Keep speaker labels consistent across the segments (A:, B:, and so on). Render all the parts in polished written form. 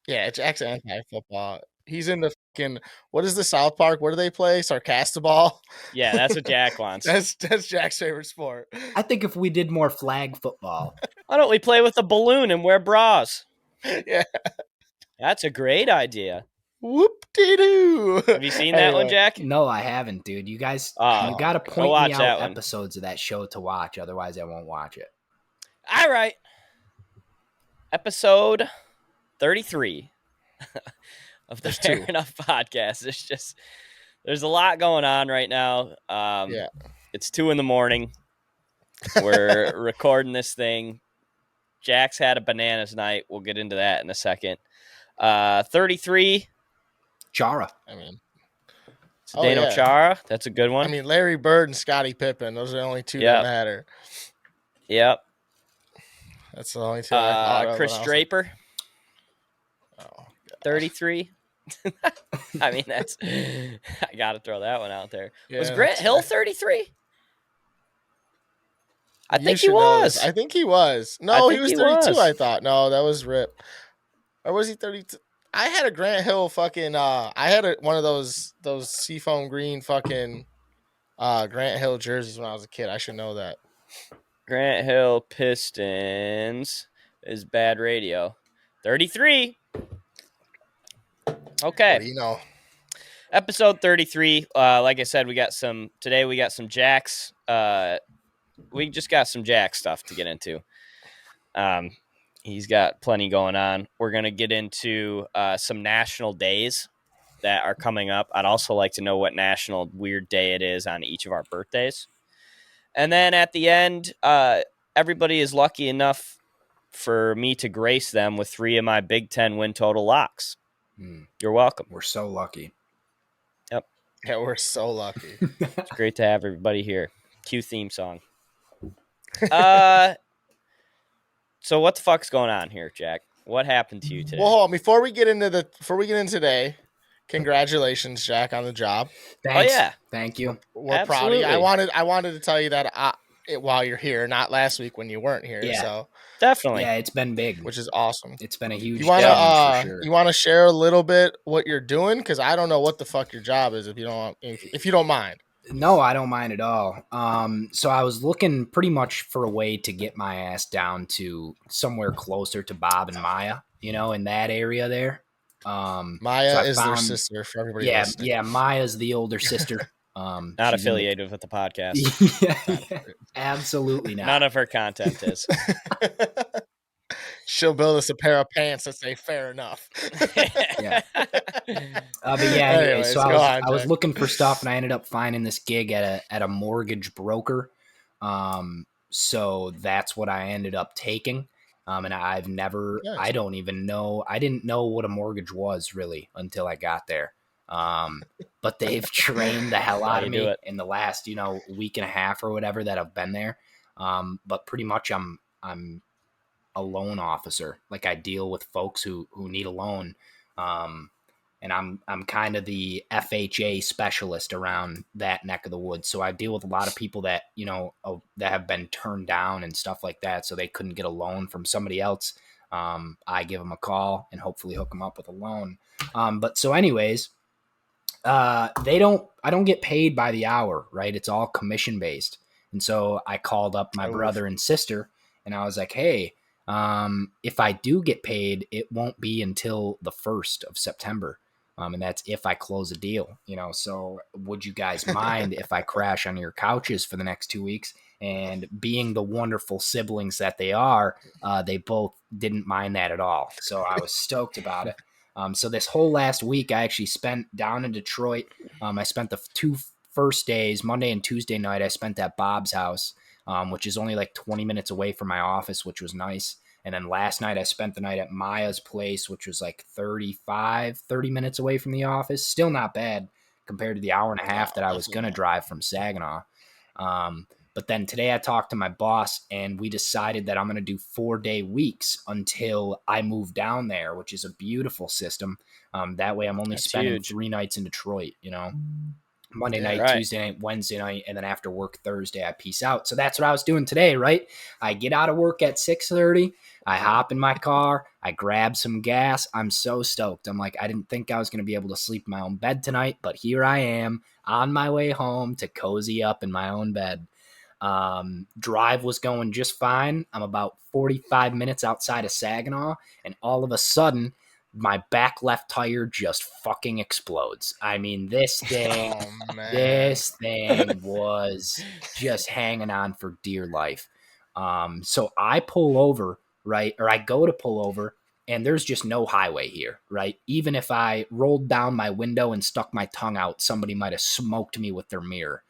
A: Yeah, Jack's anti-football. He's in the fucking, what is the South Park? What do they play? Sarcastaball?
B: Yeah, that's what Jack wants.
A: That's Jack's favorite sport.
C: I think if we did more flag football.
B: Why don't we play with a balloon and wear bras?
A: Yeah.
B: That's a great idea.
A: Whoop-de-doo.
B: Have you seen that one, Jack?
C: No, I haven't, dude. You guys,
B: Oh,
C: you got to
B: go
C: point
B: watch
C: me
B: that
C: out
B: one.
C: episodes of that show to watch. Otherwise, I won't watch it.
B: All right. Episode 33 of the Fair Enough podcast. There's a lot going on right now.
A: Yeah.
B: It's 2 a.m. We're recording this thing. Jack's had a bananas night. We'll get into that in a second. 33.
C: Chara.
A: I mean,
B: Zdeno Chara. That's a good one.
A: I mean, Larry Bird and Scottie Pippen. Those are the only two that matter.
B: Yep.
A: That's the only two I thought of.
B: Chris Draper.
A: Like, oh,
B: 33. I mean, that's... I got to throw that one out there.
A: Yeah,
B: was Grant Hill 33? I think he was.
A: I think he was. No, he was 32, I thought. No, that was Rip. Or was he 32? I had a Grant Hill fucking I had one of those seafoam green fucking Grant Hill jerseys when I was a kid. I should know that.
B: Grant Hill Pistons is bad radio. 33. Okay.
A: You know.
B: Episode 33. Like I said, we got some Jacks. We just got some Jack stuff to get into. He's got plenty going on. We're going to get into some national days that are coming up. I'd also like to know what national weird day it is on each of our birthdays. And then at the end, everybody is lucky enough for me to grace them with 3 of my Big Ten win total locks. You're welcome.
C: We're so lucky.
B: Yep.
A: Yeah, we're so lucky.
B: It's great to have everybody here. Cue theme song. So what the fuck's going on here, Jack? What happened to you today?
A: Well, hold on. Before we get into today, congratulations, Jack, on the job.
C: Thanks.
B: Oh yeah,
C: thank you.
A: We're proud of you. I wanted to tell you that while you're here, not last week when you weren't here.
C: Yeah.
A: So
B: definitely.
C: Yeah, it's been big,
A: which is awesome.
C: It's been a huge.
A: You want to share a little bit what you're doing? Because I don't know what the fuck your job is. If you don't mind.
C: No, I don't mind at all. So I was looking pretty much for a way to get my ass down to somewhere closer to Bob and Maya, in that area there.
A: Maya is their sister for everybody else.
C: Yeah, Maya's the older sister.
B: Not affiliated with the podcast.
C: Yeah, absolutely not.
B: None of her content is.
A: She'll build us a pair of pants that say "fair enough."
C: Yeah. But yeah, anyway, so I was looking for stuff, and I ended up finding this gig at a mortgage broker. So that's what I ended up taking. And I don't even know. I didn't know what a mortgage was really until I got there. But they've trained the hell out of me in the last, week and a half or whatever that I've been there. But pretty much I'm a loan officer. Like I deal with folks who need a loan. And I'm kind of the FHA specialist around that neck of the woods. So I deal with a lot of people that, that have been turned down and stuff like that. So they couldn't get a loan from somebody else. I give them a call and hopefully hook them up with a loan. But so anyways, I don't get paid by the hour, right? It's all commission based. And so I called up my brother and sister and I was like, hey, if I do get paid, it won't be until the 1st of September. And that's if I close a deal, so would you guys mind if I crash on your couches for the next 2 weeks? And being the wonderful siblings that they are, they both didn't mind that at all. So I was stoked about it. So this whole last week, I actually spent down in Detroit. I spent the 2 first days, Monday and Tuesday night, I spent at Bob's house, which is only like 20 minutes away from my office, which was nice. And then last night I spent the night at Maya's place, which was like 30 minutes away from the office. Still not bad compared to the hour and a half that I was going to drive from Saginaw. But then today I talked to my boss and we decided that I'm going to do 4-day weeks until I move down there, which is a beautiful system. That way I'm only spending 3 nights in Detroit, Monday night, Tuesday night, Wednesday night, and then after work Thursday, I peace out. So that's what I was doing today, right? I get out of work at 6:30. I hop in my car. I grab some gas. I'm so stoked. I'm like, I didn't think I was going to be able to sleep in my own bed tonight, but here I am on my way home to cozy up in my own bed. Drive was going just fine. I'm about 45 minutes outside of Saginaw, and all of a sudden, my back left tire just fucking explodes. I mean, this thing was just hanging on for dear life. So I pull over, right? Or I go to pull over, and there's just no highway here, right? Even if I rolled down my window and stuck my tongue out, somebody might have smoked me with their mirror,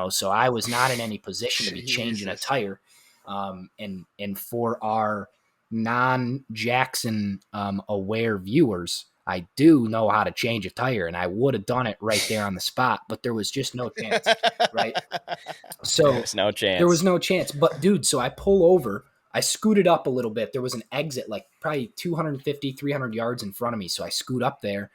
C: so I was not in any position to be changing a tire. And for our non-Jackson aware viewers, I do know how to change a tire, and I would have done it right there on the spot, but there was just no chance, right? So
B: there was no chance.
C: There was no chance. But dude, so I pull over, I scooted up a little bit. There was an exit like probably 250, 300 yards in front of me. So I scoot up there.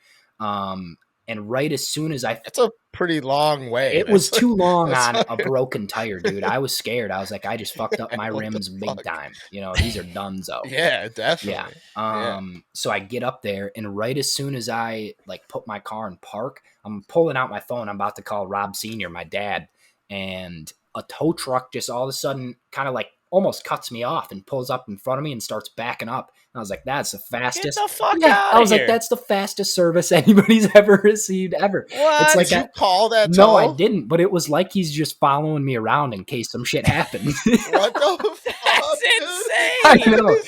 C: And right as soon as
A: That's a pretty long way.
C: It was too long on a broken tire, dude. I was scared. I was like, I just fucked up my rims big time. These are donezo.
A: Yeah, definitely.
C: Yeah. So I get up there, and right as soon as I put my car in park, I'm pulling out my phone. I'm about to call Rob Sr., my dad, and a tow truck just all of a sudden kind of almost cuts me off and pulls up in front of me and starts backing up. And I was like, that's the fastest.
B: Get the fuck out
C: I was like, that's the fastest service anybody's ever received ever.
A: What?
C: It's like
A: Did you call that tow?
C: No, I didn't, but it was like he's just following me around in case some shit happened.
A: What the fuck?
B: That's
C: insane.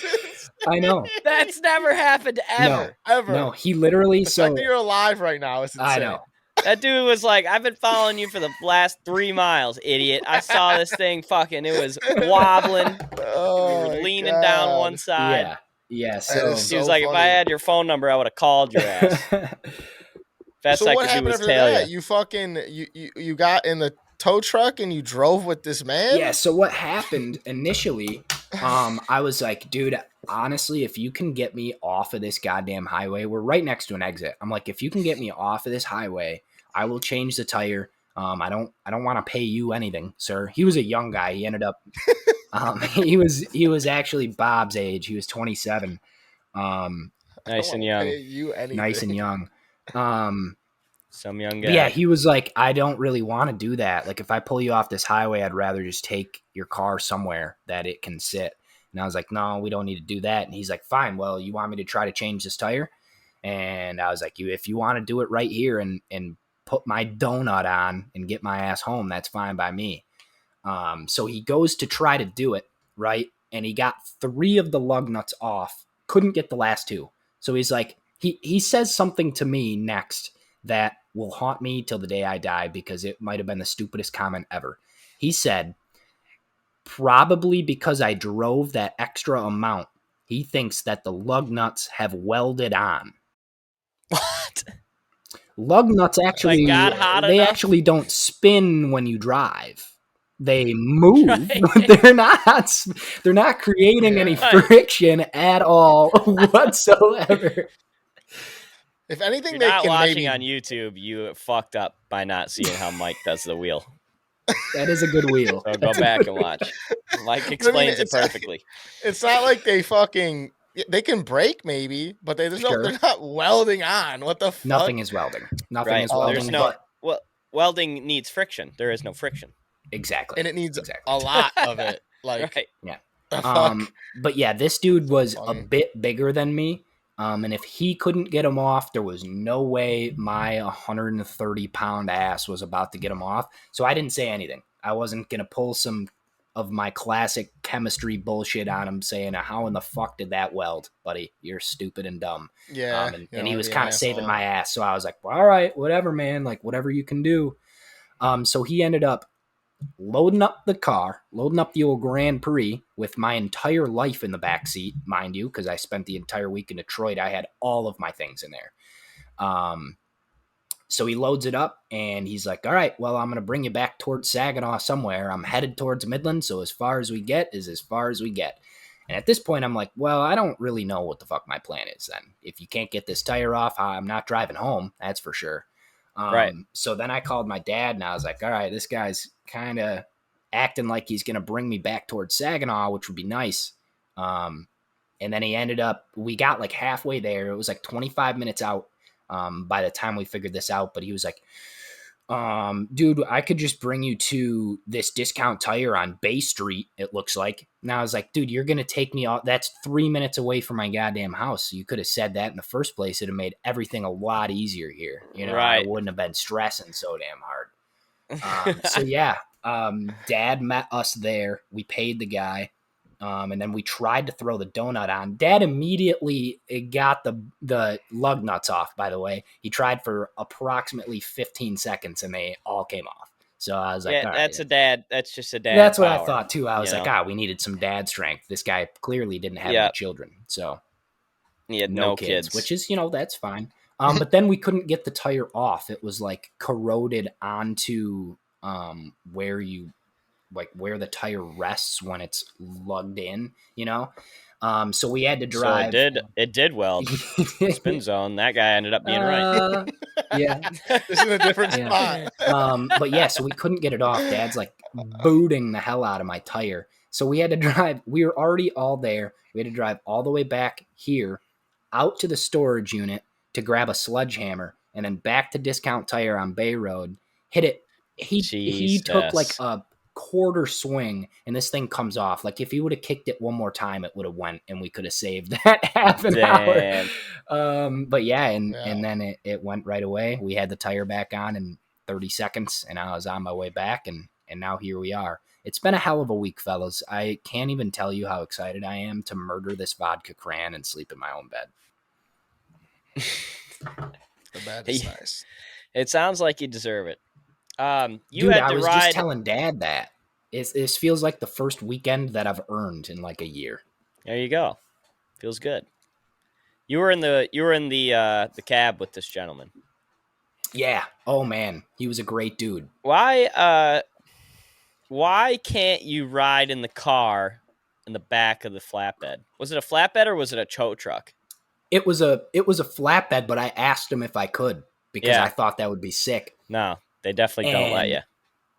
C: I know.
B: That's never happened ever.
C: No, he literally...
A: The fact that you're alive right now is insane.
C: I know.
B: That dude was like, I've been following you for the last 3 miles, idiot. I saw this thing fucking, it was wobbling.
A: Oh,
B: we were leaning down one side.
C: Yeah. So
B: he was like, funny. If I had your phone number, I would have called your ass. Best
A: so
B: I
A: what
B: could do
A: happened
B: was
A: after
B: tell
A: that?
B: you.
A: You fucking, you got in the tow truck and you drove with this man?
C: Yeah, so what happened initially, I was like, dude, honestly, if you can get me off of this goddamn highway, we're right next to an exit. I'm like, if you can get me off of this highway, I will change the tire. I don't want to pay you anything, sir. He was a young guy. He ended up, he was actually Bob's age. He was 27.
B: Nice and young.
C: Nice and young.
B: Some young guy.
C: Yeah, he was like, I don't really want to do that. Like, if I pull you off this highway, I'd rather just take your car somewhere that it can sit. And I was like, no, we don't need to do that. And he's like, fine. Well, you want me to try to change this tire? And I was like, if you want to do it right here and put my donut on and get my ass home, that's fine by me. So he goes to try to do it, right? And he got 3 of the lug nuts off, couldn't get the last 2. So he's like, he says something to me next that will haunt me till the day I die, because it might have been the stupidest comment ever. He said, probably because I drove that extra amount, he thinks that the lug nuts have welded on.
B: What?
C: Lug nuts actually, actually don't spin when you drive. They move. Right. They're not creating any friction at all whatsoever.
A: If anything,
B: if you're not watching on YouTube, you fucked up by not seeing how Mike does the wheel.
C: That is a good wheel.
B: So go back and watch. Mike explains it perfectly.
A: It's not like they can brake maybe, but they're not welding on. What the fuck?
C: Nothing is welding. Nothing is welding.
B: There's welding needs friction. There is no friction.
C: Exactly.
A: And it needs a lot of it.
B: Right.
C: Yeah. But yeah, this dude was a bit bigger than me. And if he couldn't get him off, there was no way my 130-pound ass was about to get him off. So I didn't say anything. I wasn't going to pull some of my classic chemistry bullshit on him saying, how in the fuck did that weld, buddy? You're stupid and dumb.
A: Yeah.
C: And he was kind of saving my ass. So I was like, well, all right, whatever, man. Like, whatever you can do. So he ended up loading up the old Grand Prix with my entire life in the back seat, mind you, because I spent the entire week in Detroit. I had all of my things in there. So he loads it up and he's like, all right, well, I'm going to bring you back towards Saginaw somewhere. I'm headed towards Midland. So as far as we get is as far as we get. And at this point, I'm like, well, I don't really know what the fuck my plan is then. If you can't get this tire off, I'm not driving home. That's for sure.
B: Right.
C: So then I called my dad and I was like, all right, this guy's kind of acting like he's going to bring me back towards Saginaw, which would be nice. And then we got like halfway there. It was like 25 minutes out by the time we figured this out. But he was like, dude, I could just bring you to this Discount Tire on Bay Street, it looks like. And I was like, dude, you're going to take me off. That's 3 minutes away from my goddamn house. So you could have said that in the first place. It'd have made everything a lot easier here.
B: Right.
C: I wouldn't have been stressing so damn hard. So yeah, Dad met us there. We paid the guy. And then we tried to throw the donut on. Dad immediately got the lug nuts off, by the way. He tried for approximately 15 seconds and they all came off. So I was like,
B: that's a dad. That's just a dad.
C: That's what
B: power,
C: I thought too. I was like, we needed some dad strength. This guy clearly didn't have any children. So
B: he had no kids.
C: Which is, that's fine. But then we couldn't get the tire off. It was like corroded onto where the tire rests when it's lugged in, so we had to drive.
B: So it did weld. Spin zone. That guy ended up being right.
C: Yeah.
A: This is a different spot.
C: But yeah, so we couldn't get it off. Dad's like booting the hell out of my tire. So we had to drive. We were already all there. We had to drive all the way back here out to the storage unit to grab a sledgehammer and then back to Discount Tire on Bay Road. Hit it. He took like a quarter swing and this thing comes off. Like if he would have kicked it one more time, it would have went and we could have saved that half an hour. But yeah, and then it went right away. We had the tire back on in 30 seconds and I was on my way back and now here we are. It's been a hell of a week, fellas. I can't even tell you how excited I am to murder this vodka cran and sleep in my own bed.
A: The bed is nice.
B: It sounds like you deserve it.
C: Dude, I was just telling Dad that this feels like the first weekend that I've earned in like a year.
B: There you go. Feels good. You were in the cab with this gentleman.
C: Yeah. Oh man, he was a great dude.
B: Why can't you ride in the car in the back of the flatbed? Was it a flatbed or was it a tow truck?
C: It was a flatbed, but I asked him if I could because I thought that would be sick.
B: No. They definitely don't let you.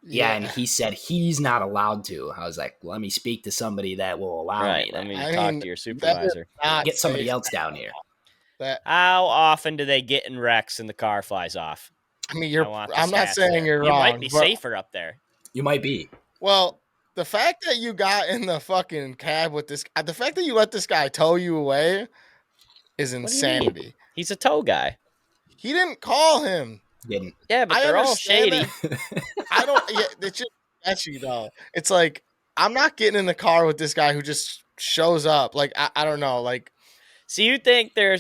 C: Yeah, and he said he's not allowed to. I was like, let me speak to somebody that will allow me.
B: Let me talk to your supervisor.
C: Get somebody else down here.
B: How often do they get in wrecks and the car flies off?
A: I mean, I'm not saying you're wrong.
B: You might be safer up there.
C: You might be.
A: Well, the fact that you got in the fucking cab with this, the fact that you let this guy tow you away is insanity.
B: He's a tow guy.
A: He didn't call him.
C: Didn't.
B: Yeah, but they're all shady.
A: I don't. Yeah, it's just sketchy though. It's like I'm not getting in the car with this guy who just shows up. Like I don't know. Like,
B: so you think there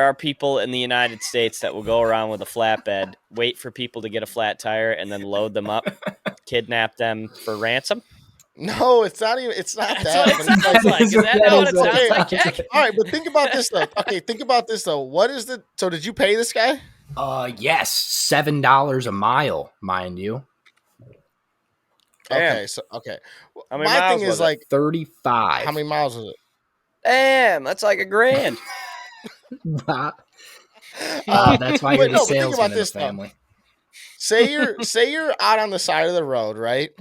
B: are people in the United States that will go around with a flatbed, wait for people to get a flat tire, and then load them up, kidnap them for ransom?
A: No, it's not even. It's not
B: that. What it sounds like. Is that not what it sounds like, Jack?
A: All right, but think about this though. Okay, think about this though. So did you pay this guy?
C: Yes, $7 a mile, mind you.
A: Okay, so okay.
B: How many miles
A: thing is
B: was it?
C: Like 35.
A: How many miles was it?
B: Damn, that's like $1,000.
C: That's why you're the salesman in the family.
A: Say you're out on the side of the road, right?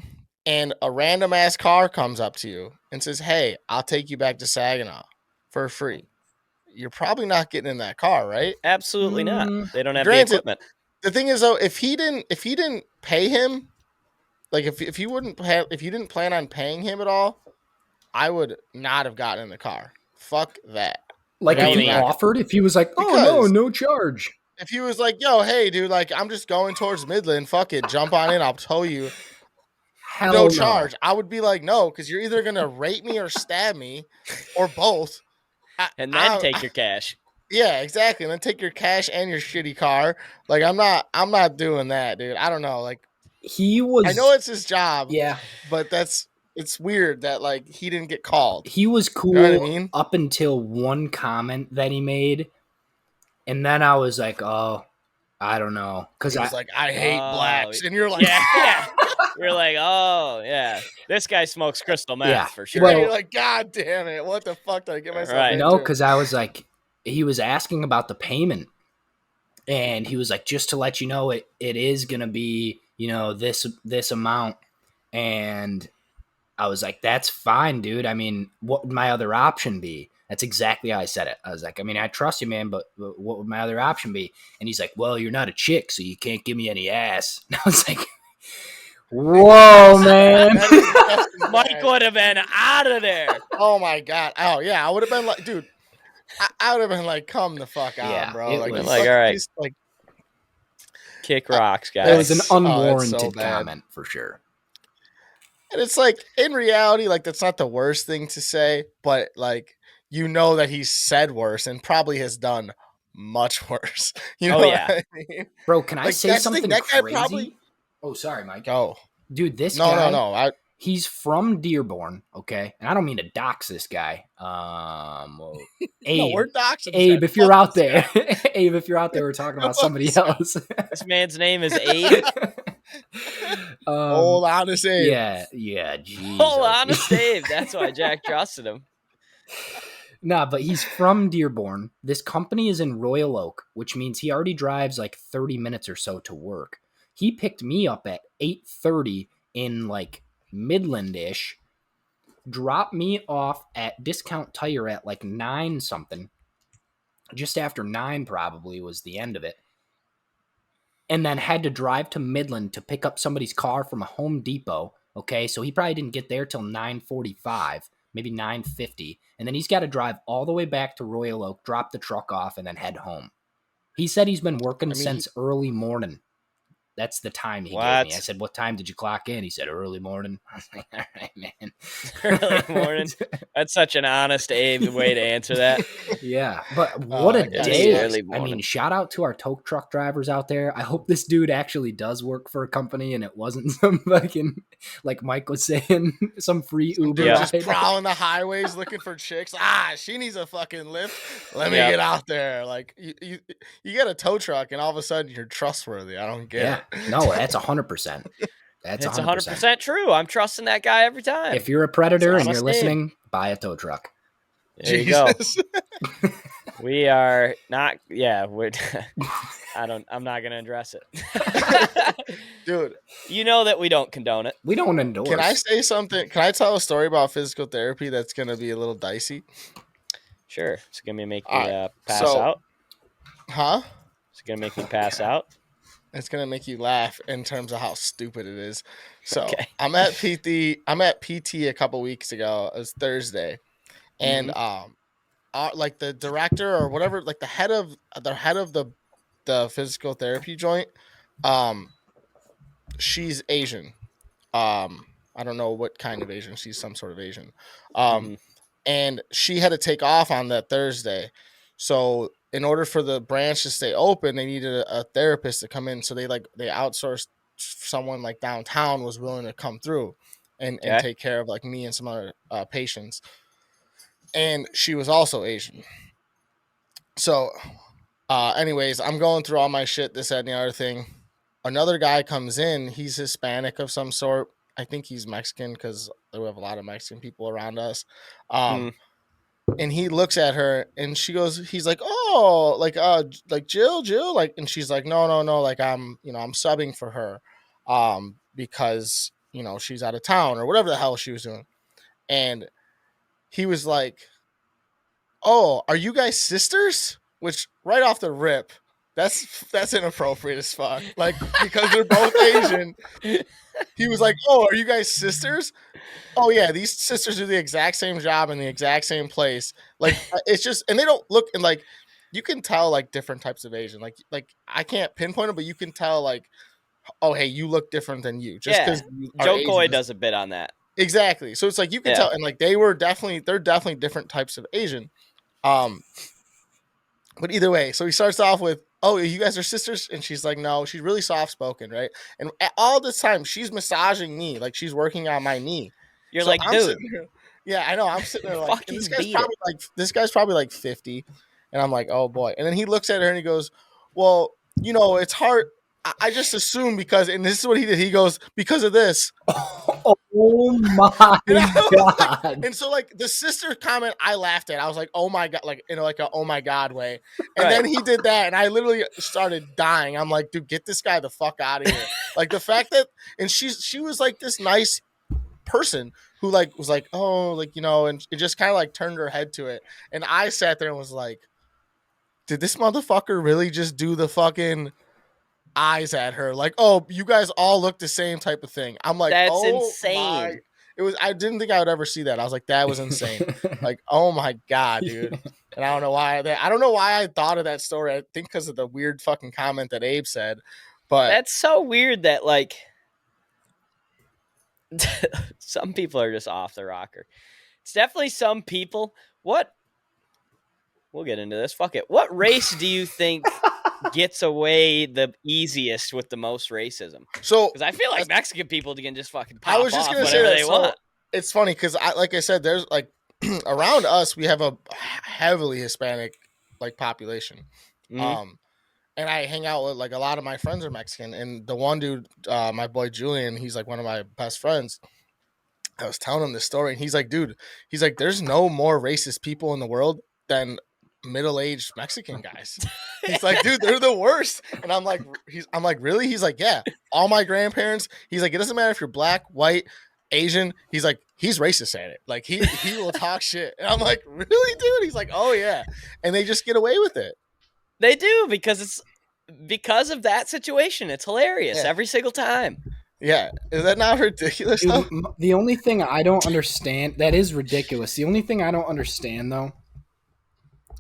A: And a random ass car comes up to you and says, "Hey, I'll take you back to Saginaw for free." You're probably not getting in that car, right?
B: Absolutely not. They don't have the equipment.
A: The thing is though, if he didn't pay him, like if you didn't plan on paying him at all, I would not have gotten in the car. Fuck that.
C: Like if he offered, if he was like, no charge.
A: If he was like, "Yo, hey, dude, like I'm just going towards Midland. Fuck it, jump on in. I'll tow you." No charge. I would be like, no, because you're either gonna rape me or stab me, or both,
B: and then take your cash.
A: Yeah, exactly. And then take your cash and your shitty car. Like I'm not doing that, dude. I don't know. Like
C: he was.
A: I know it's his job.
C: Yeah,
A: but it's weird that like he didn't get called.
C: He was cool. You know what I mean? Up until one comment that he made, and then I was like, oh, I don't know, because I was
A: like, I hate blacks, and you're like,
B: yeah. You're like, oh, yeah. This guy smokes crystal meth for sure.
A: Well, you're like, God damn it. What the fuck did I get myself into?
C: No, because I was like, he was asking about the payment, and he was like, just to let you know, it is going to be, this amount. And I was like, that's fine, dude. I mean, what would my other option be? That's exactly how I said it. I was like, I mean, I trust you, man, but what would my other option be? And he's like, well, you're not a chick, so you can't give me any ass. And I was like, whoa, man.
B: Mike would have been out of there.
A: Oh, my God. Oh, yeah. I would have been like, dude, I would have been like, come the fuck on, bro.
B: Like, all right. Like, kick rocks, guys.
C: It was an unwarranted comment for sure.
A: And it's like, in reality, like, that's not the worst thing to say, but like, that he's said worse and probably has done much worse. You know what I mean?
C: Bro, can I say something crazy? Oh, sorry, Mike.
A: Oh.
C: Dude, this guy.
A: No.
C: He's from Dearborn, okay? And I don't mean to dox this guy. Abe,
A: no, we're doxing
C: Abe, if you're out there. Abe, if you're out there, we're talking about somebody else.
B: This man's name is Abe.
A: Old honest Abe.
C: Yeah, geez.
B: Old honest Abe. That's why Jack trusted him.
C: Nah, but he's from Dearborn. This company is in Royal Oak, which means he already drives like 30 minutes or so to work. He picked me up at 8:30 in like Midland-ish, dropped me off at Discount Tire at like 9 something. Just after 9 probably was the end of it. And then had to drive to Midland to pick up somebody's car from a Home Depot. Okay, so he probably didn't get there till 9:45, maybe 9:50. And then he's got to drive all the way back to Royal Oak, drop the truck off, and then head home. He said he's been working since early morning. That's the time he gave me. I said, what time did you clock in? He said, early morning. I was like, all right, man.
B: Early morning? That's such an honest Abe way to answer that.
C: Yeah, but what a day. I mean, shout out to our tow truck drivers out there. I hope this dude actually does work for a company and it wasn't some fucking, like Mike was saying, some free Uber ride.
A: Just prowling the highways looking for chicks. She needs a fucking lift. Let me get out there. Like, you get a tow truck and all of a sudden you're trustworthy. I don't get it.
C: No, that's 100%. That's
B: 100% true. I'm trusting that guy every time.
C: If you're a predator and you're listening, buy a tow truck.
B: There you go. We are not. Yeah, I'm not going to address it,
A: dude.
B: You know that we don't condone it.
C: We don't endorse.
A: Can I say something? Can I tell a story about physical therapy that's going to be a little dicey?
B: Sure. It's going to make me pass out.
A: Huh?
B: It's going to make me pass out.
A: It's gonna make you laugh in terms of how stupid it is. So I'm at PT a couple weeks ago. It was Thursday, and like the director or whatever, like the head of the physical therapy joint, she's Asian. I don't know what kind of Asian. She's some sort of Asian. And she had to take off on that Thursday, so in order for the branch to stay open, they needed a therapist to come in. So they outsourced someone like downtown was willing to come through and take care of like me and some other patients. And she was also Asian. So anyways, I'm going through all my shit, this, that, and the other thing. Another guy comes in. He's Hispanic of some sort. I think he's Mexican because we have a lot of Mexican people around us. And he looks at her and he's like, oh, like Jill, like, and she's like, no, like I'm subbing for her, because, she's out of town or whatever the hell she was doing. And he was like, oh, are you guys sisters? Which right off the rip, that's inappropriate as fuck. Like, because they're both Asian. He was like, oh, are you guys sisters? Oh yeah, these sisters do the exact same job in the exact same place. Like, it's just, and they don't look, and like, you can tell like different types of Asian. Like I can't pinpoint it, but you can tell like, oh hey, you look different than you. Just because
B: Joe Coy does a bit on that.
A: Exactly. So it's like you can tell, and like they're definitely different types of Asian. But either way, so he starts off with, oh, you guys are sisters? And she's like, no. She's really soft-spoken, right? And all this time, she's massaging me. Like, she's working on my knee.
B: You're so like, dude.
A: Yeah, I know. I'm sitting there like, this guy's probably like 50. And I'm like, oh, boy. And then he looks at her and he goes, well, it's hard. I just assume because, and this is what he did. He goes, because of this.
C: Oh my God.
A: And so like the sister comment I laughed at. I was like, oh my God, like in like a oh my God way. And then he did that and I literally started dying. I'm like, dude, get this guy the fuck out of here. Like the fact that, and she was like this nice person who like was like, oh, like, and it just kind of like turned her head to it. And I sat there and was like, did this motherfucker really just do the fucking eyes at her? Like, oh, you guys all look the same type of thing. I'm like,
B: that's
A: oh
B: insane.
A: I didn't think I would ever see that. I was like, that was insane. Like, oh my God, dude. And I don't know why I thought of that story. I think because of the weird fucking comment that Abe said. But
B: that's so weird that like some people are just off the rocker. It's definitely some people. We'll get into this. Fuck it. What race do you think gets away the easiest with the most racism?
A: So,
B: because I feel like Mexican people can just fucking pop
A: I was just gonna say that, they want. It's funny because like I said, there's like around us we have a heavily Hispanic like population. Mm-hmm. And I hang out with like a lot of my friends are Mexican, and the one dude, my boy Julian, he's like one of my best friends. I was telling him this story, and he's like, dude, there's no more racist people in the world than middle-aged Mexican guys. He's like, dude, they're the worst. And I'm like, really? He's like, yeah, all my grandparents. He's like, it doesn't matter if you're black, white, Asian. He's like, he's racist at it. Like he will talk shit. And I'm like, really, dude? He's like, oh yeah. And they just get away with it.
B: They do because of that situation. It's hilarious every single time.
A: Yeah. Is that not ridiculous? Dude,
C: the only thing I don't understand, that is ridiculous. The only thing I don't understand though,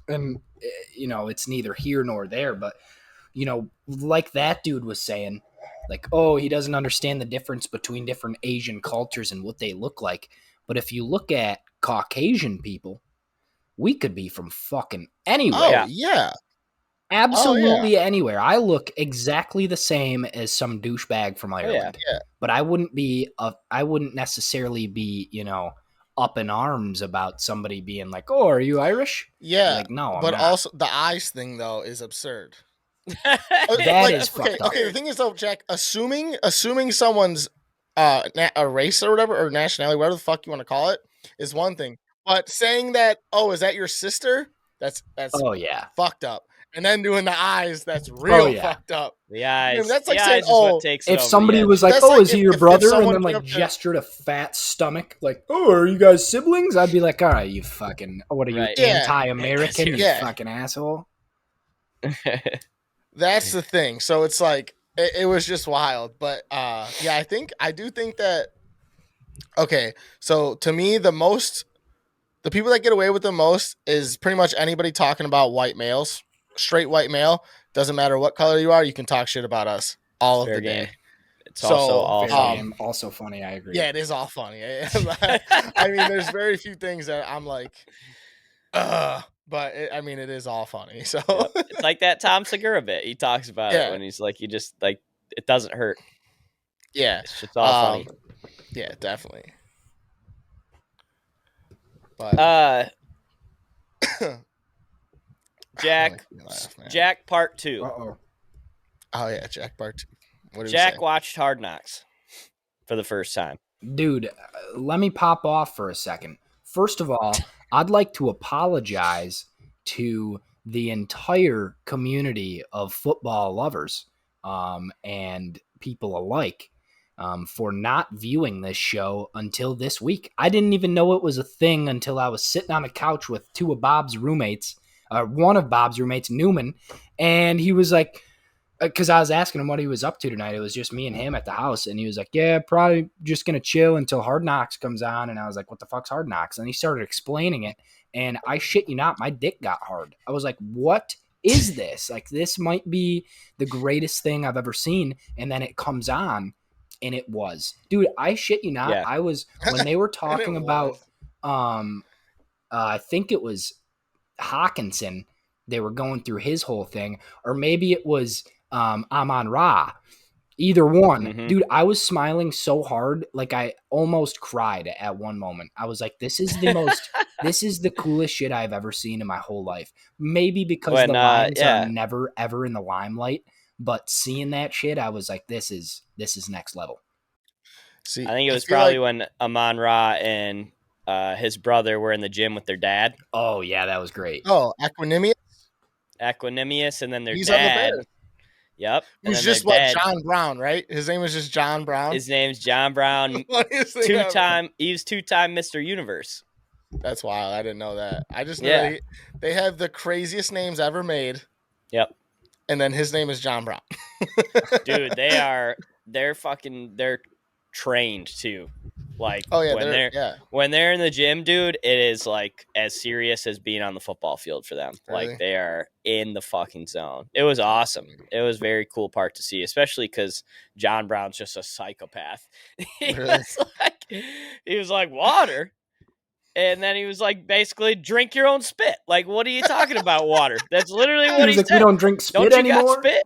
C: and it's neither here nor there, but like that dude was saying, like, oh, he doesn't understand the difference between different Asian cultures and what they look like. But if you look at Caucasian people, we could be from fucking anywhere.
A: Oh, yeah.
C: Absolutely anywhere. I look exactly the same as some douchebag from Ireland. But I wouldn't necessarily be, up in arms about somebody being like, oh, are you Irish?
A: Yeah.
C: Like, no, I'm
A: but
C: not.
A: Also the eyes thing though is absurd.
C: That is fucked up.
A: Okay, the thing is though, Jack, assuming someone's a race or whatever, or nationality, whatever the fuck you want to call it, is one thing. But saying that, oh, is that your sister? That's fucked up. And then doing the eyes, that's real fucked up.
B: The eyes.
A: That's like
B: the
A: saying,
B: eyes is what takes it
C: if somebody was like, oh, is he your brother? And then like gestured a fat stomach, like, oh, are you guys siblings? I'd be like, all right, you fucking, what are you, anti-American, you fucking asshole?
A: That's the thing. So it's like, it was just wild. But I do think that, okay, so to me, the people that get away with the most is pretty much anybody talking about white males. Straight white male, doesn't matter what color you are, you can talk shit about us all of the day.
B: It's also all funny.
C: Also funny, I agree.
A: Yeah, it is all funny. I mean, there's very few things that I'm like, but it is all funny. So
B: it's like that Tom Segura bit. He talks about it when he's like, you just like, it doesn't hurt.
A: Yeah,
B: it's just all funny.
A: Yeah, definitely. But
B: Jack Part 2.
A: Uh-oh. Oh yeah, Jack Part 2. What did
B: Jack watched Hard Knocks for the first time.
C: Dude, let me pop off for a second. First of all, I'd like to apologize to the entire community of football lovers and people alike for not viewing this show until this week. I didn't even know it was a thing until I was sitting on a couch with two of Bob's roommates. One of Bob's roommates, Newman, and he was like, because I was asking him what he was up to tonight. It was just me and him at the house, and he was like, yeah, probably just going to chill until Hard Knocks comes on. And I was like, what the fuck's Hard Knocks? And he started explaining it, and I shit you not, my dick got hard. I was like, what is this? Like, this might be the greatest thing I've ever seen. And then it comes on, and it was. Dude, I shit you not. Yeah. I was, when they were talking about, I think it was Hawkinson, they were going through his whole thing, or maybe it was Amon-Ra. Either one. Mm-hmm. Dude, I was smiling so hard, like I almost cried at one moment. I was like, this is the coolest shit I've ever seen in my whole life. Maybe because the Lions are never, ever in the limelight, but seeing that shit, I was like, this is next level.
A: See,
B: I think it was probably when Amon-Ra and his brother were in the gym with their dad.
C: Oh yeah, that was great.
A: Oh, Equanimous,
B: and then their
A: he's on the
B: dad.
A: Bears.
B: Yep.
A: It was just John Brown, right? His name was just John Brown.
B: His name's John Brown. Two-time Mr. Universe.
A: That's wild. I didn't know that. I just knew they have the craziest names ever made.
B: Yep.
A: And then his name is John Brown.
B: Dude, they're trained too. Like when they're in the gym, dude, it is like as serious as being on the football field for them. Really? Like they are in the fucking zone. It was awesome. It was a very cool part to see, especially because John Brown's just a psychopath. He was like water. And then he was like, basically, drink your own spit. Like, what are you talking about, water? That's literally what he said.
C: We don't drink spit anymore?
B: Got spit?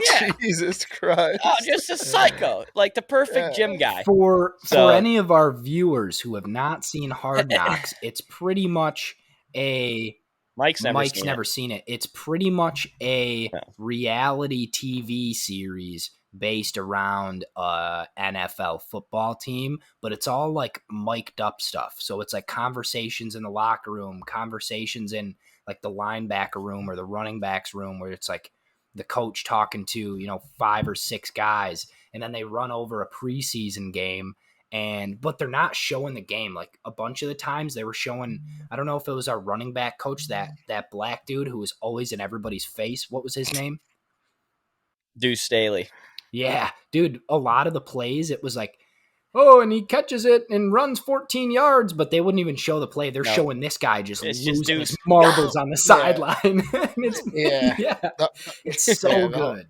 B: Yeah.
A: Jesus Christ.
B: Oh, just a psycho. Like the perfect gym guy.
C: For any of our viewers who have not seen Hard Knocks, it's pretty much a...
B: Mike's never
C: seen it. It's pretty much a reality TV series based around a NFL football team, but it's all like mic'd up stuff. So it's like conversations in the locker room, conversations in like the linebacker room or the running backs room, where it's like the coach talking to, 5 or 6 guys, and then they run over a preseason game. But they're not showing the game. Like a bunch of the times they were showing, I don't know if it was our running back coach, that black dude who was always in everybody's face. What was his name?
B: Deuce Staley.
C: Yeah, dude, a lot of the plays, it was like, and he catches it and runs 14 yards, but they wouldn't even show the play. They're showing this guy just losing his marbles on the sideline. It's so good.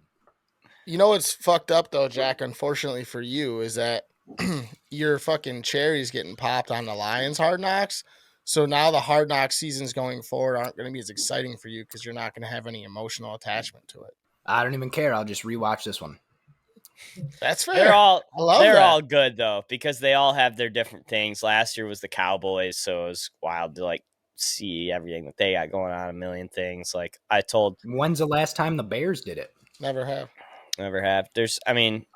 A: You know what's fucked up, though, Jack, unfortunately for you, is that your fucking cherry's getting popped on the Lions Hard Knocks. So now the Hard Knocks seasons going forward aren't going to be as exciting for you because you're not going to have any emotional attachment to it.
C: I don't even care. I'll just rewatch this one.
A: That's fair.
B: They're all good though, because they all have their different things. Last year was the Cowboys, so it was wild to like see everything that they got going on, a million things. Like
C: when's the last time the Bears did it?
A: Never have.
B: I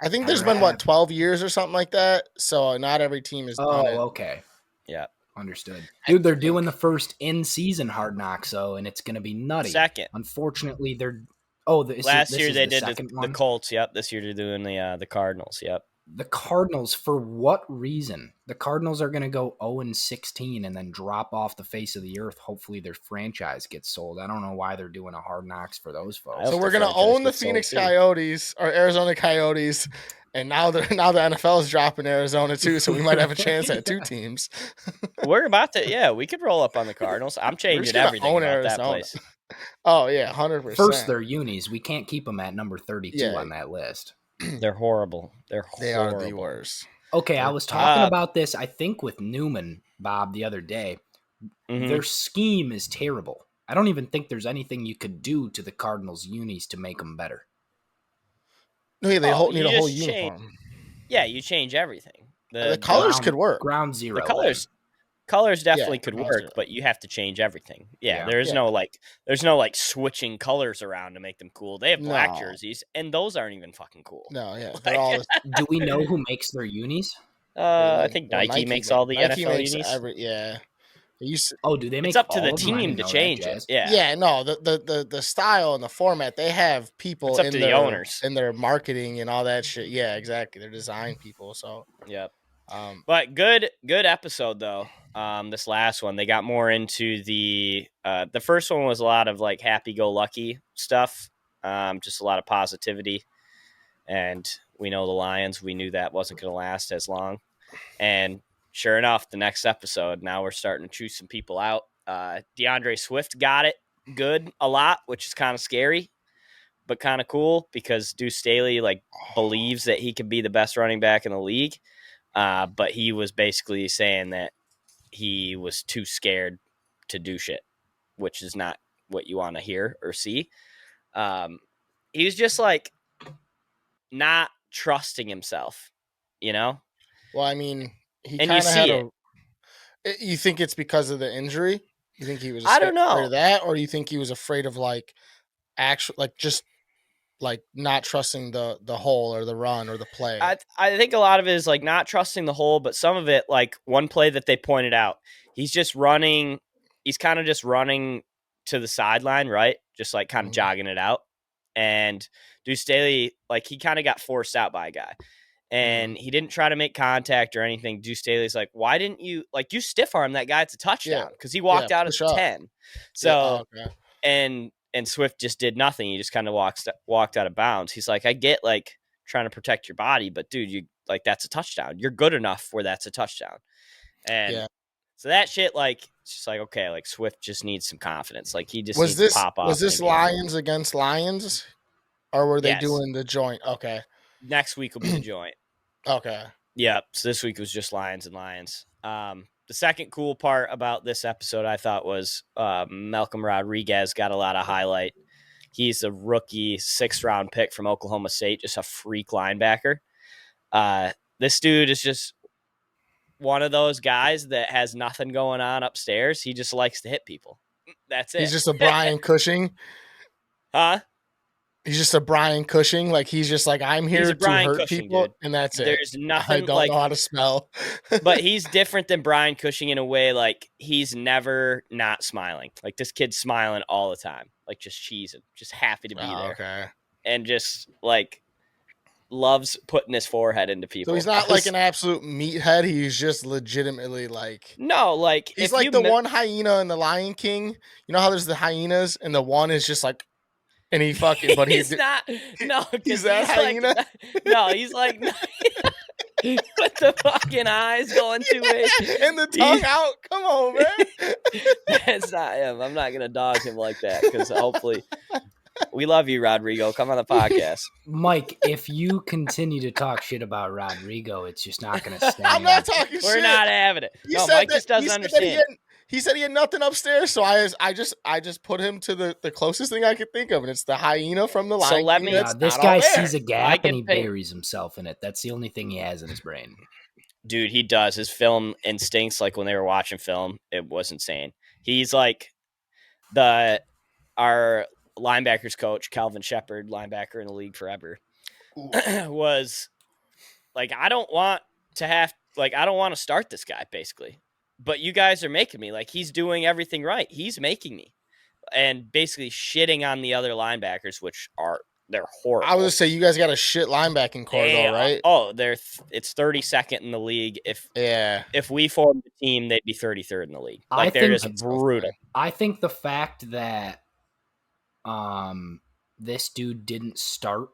A: think there's been 12 years or something like that. So not every team is done it.
C: Okay.
B: Yeah.
C: Understood. Dude, they're doing the first in-season Hard Knocks, and it's going to be nutty.
B: Second.
C: Unfortunately, they're...
B: last year they did the Colts, yep. This year they're doing the Cardinals, yep.
C: The Cardinals, for what reason? The Cardinals are going to go 0-16 and then drop off the face of the earth. Hopefully their franchise gets sold. I don't know why they're doing a Hard Knocks for those folks.
A: So we're going to own the Phoenix Coyotes or Arizona Coyotes, and now the NFL is dropping Arizona too, so we might have a chance at 2 teams.
B: We're about to, we could roll up on the Cardinals. I'm changing everything about that place.
A: Oh, yeah, 100%.
C: First, they're unis. We can't keep them at number 32 on that list.
B: They're horrible.
A: They are the worst.
C: Okay, I was talking about this, I think, with Newman, Bob, the other day. Mm-hmm. Their scheme is terrible. I don't even think there's anything you could do to the Cardinals' unis to make them better.
A: No, they need a whole uniform.
B: You change everything.
A: The colors could work.
C: Ground zero.
B: The colors definitely could work, but you have to change everything. There's no switching colors around to make them cool. They have black jerseys, and those aren't even fucking cool.
A: No,
C: they're all. Do we know who makes their unis?
B: I think Nike makes all the NFL unis.
C: Do they make?
B: It's up to the team to change it.
A: No, the style and the format, they have people.
B: It's up to the owners
A: and their marketing and all that shit. Yeah, exactly. They're design people. So
B: but good episode though. This last one, they got more into the first one was a lot of like happy-go-lucky stuff, just a lot of positivity, and we know the Lions. We knew that wasn't going to last as long, and sure enough, the next episode, now we're starting to choose some people out. Deandre Swift got it good a lot, which is kind of scary, but kind of cool because Deuce Staley believes that he could be the best running back in the league, but he was basically saying that he was too scared to do shit, which is not what you want to hear or see. He was just not trusting himself, Well,
A: I mean, he
B: and you see
A: it. You think it's because of the injury? You think he was?
B: I don't know
A: afraid of that, or you think he was afraid of just like not trusting the hole or the run or the play?
B: I think a lot of it is like not trusting the hole, but some of it, like one play that they pointed out, he's just running. He's kind of just running to the sideline, right? Just like kind of jogging it out. And Deuce Staley, like he kind of got forced out by a guy. And he didn't try to make contact or anything. Deuce Staley's like, why didn't you, like, you stiff arm that guy? It's a touchdown because he walked out at the 10. So, and Swift just did nothing. He just kind of walked out of bounds. He's like, I get like trying to protect your body, but dude, you like that's a touchdown. You're good enough where that's a touchdown. And so that shit, like, it's just like, okay, like Swift just needs some confidence. Like he just needs to pop off.
A: Was this Lions against Lions, or were they doing the joint? Okay.
B: Next week will be the joint.
A: Okay.
B: Yeah. So this week was just Lions and Lions. The second cool part about this episode, I thought, was Malcolm Rodriguez got a lot of highlight. He's a rookie 6th-round pick from Oklahoma State, just a freak linebacker. This dude is just one of those guys that has nothing going on upstairs. He just likes to hit people. That's it.
A: He's just a Brian Cushing.
B: Huh?
A: He's just a Brian Cushing. Like he's just like, I'm here to hurt Cushing, people, dude. And that's it.
B: There's nothing.
A: I don't know how to spell.
B: But he's different than Brian Cushing in a way. Like he's never not smiling. Like this kid's smiling all the time. Like just cheesing, just happy to be there.
A: Okay.
B: And just like loves putting his forehead into people.
A: So he's not like an absolute meathead. He's just legitimately like
B: like
A: he's like the one hyena in the Lion King. You know how there's the hyenas and the one is just like. And he fucking, but
B: he's not. No,
A: he's that hyena.
B: Like, no, he's like with the fucking eyes going to it
A: and the tongue out. Come on, man.
B: That's not him. I'm not gonna dog him like that because hopefully we love you, Rodrigo. Come on the podcast,
C: Mike. If you continue to talk shit about Rodrigo, it's just not gonna stand.
A: I'm not talking shit.
B: We're not having it. No, Mike just doesn't understand.
A: He said he had nothing upstairs, so I just put him to the closest thing I could think of, and it's the hyena from the Lion King.
B: So let me.
C: This guy sees a gap and he buries himself in it. That's the only thing he has in his brain.
B: Dude, he does. His film instincts, like when they were watching film, it was insane. He's like our linebackers coach, Calvin Shepard, linebacker in the league forever, was like, I don't want to start this guy, basically. But you guys are making me. Like, he's doing everything right. He's making me. And basically shitting on the other linebackers, which they're horrible.
A: I was going to say, you guys got a shit linebacking core, though, right?
B: It's 32nd in the league. If we formed a team, they'd be 33rd in the league. Like, they're just brutal.
C: I think the fact that this dude didn't start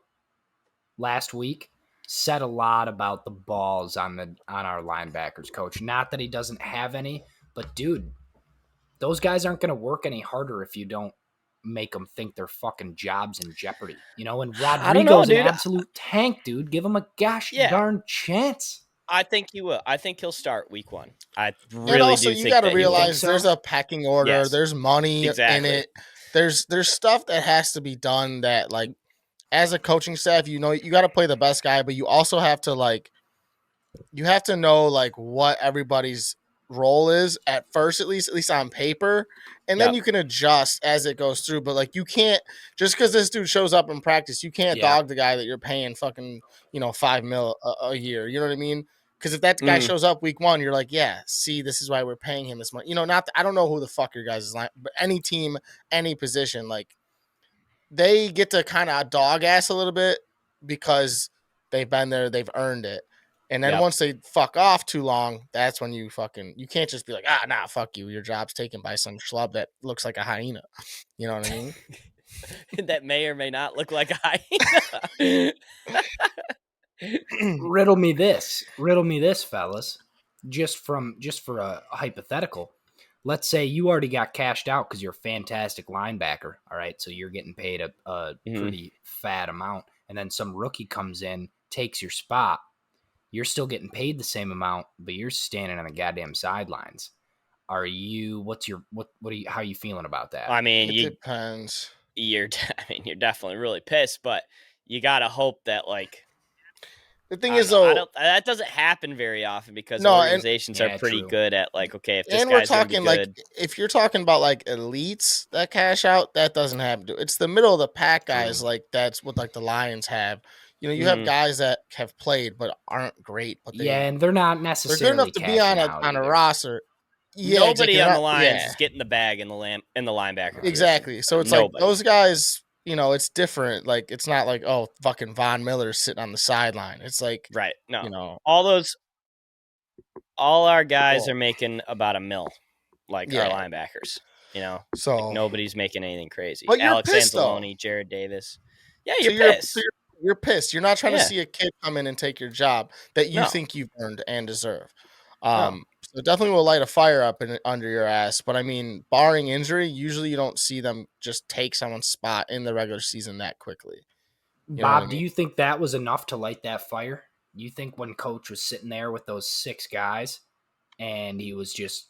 C: last week said a lot about the balls on our linebackers coach. Not that he doesn't have any, but dude, those guys aren't going to work any harder if you don't make them think their fucking job's in jeopardy. You know, and Rodrigo's an absolute tank, dude. Give him a darn chance.
B: I think he will. I think he'll start week 1. I really do think
A: you got to realize there's a pecking order. Yes. There's money in it. There's stuff that has to be done that, like, as a coaching staff, you know, you got to play the best guy, but you also have to know like what everybody's role is at first, at least on paper. And then you can adjust as it goes through. But like, you can't, just because this dude shows up in practice, you can't dog the guy that you're paying fucking, $5 million a year. You know what I mean? Because if that guy shows up week 1, you're like, yeah, see, this is why we're paying him this money. I don't know who the fuck your guys is like, but any team, any position, like, they get to kind of dog ass a little bit because they've been there, they've earned it. And then once they fuck off too long, that's when you can't just be like, nah, fuck you. Your job's taken by some schlub that looks like a hyena. You know what I mean?
B: That may or may not look like a hyena.
C: Riddle me this, fellas. Just for a hypothetical. Let's say you already got cashed out because you're a fantastic linebacker. All right. So you're getting paid a pretty fat amount. And then some rookie comes in, takes your spot. You're still getting paid the same amount, but you're standing on the goddamn sidelines. How are you feeling about that?
B: I mean,
A: it depends.
B: You're definitely really pissed, but you got to hope that, like,
A: The thing is, though,
B: that doesn't happen very often because organizations are pretty good at like, okay, if this guy's gonna be good.
A: Like, if you're talking about like elites that cash out, that doesn't happen. It's the middle of the pack guys, like that's what like the Lions have. You know, you have guys that have played but aren't great. But
C: and they're not necessarily
A: good enough to be on a roster.
B: Yeah, nobody on the Lions is getting the bag in the linebacker position.
A: Exactly. So it's like those guys. You know, it's different. Like, it's not like, oh, fucking Von Miller's sitting on the sideline. It's like,
B: right. No,
A: you know,
B: all our guys are making about $1 million, like our linebackers. You know, so like nobody's making anything crazy.
A: But
B: Alex
A: pissed,
B: Anzalone, Jared Davis. Yeah, you're pissed.
A: You're pissed. You're not trying to see a kid come in and take your job that you think you've earned and deserve. So it definitely will light a fire up under your ass. But I mean, barring injury, usually you don't see them just take someone's spot in the regular season that quickly.
C: Bob, do you think that was enough to light that fire? You think when Coach was sitting there with those 6 guys and he was just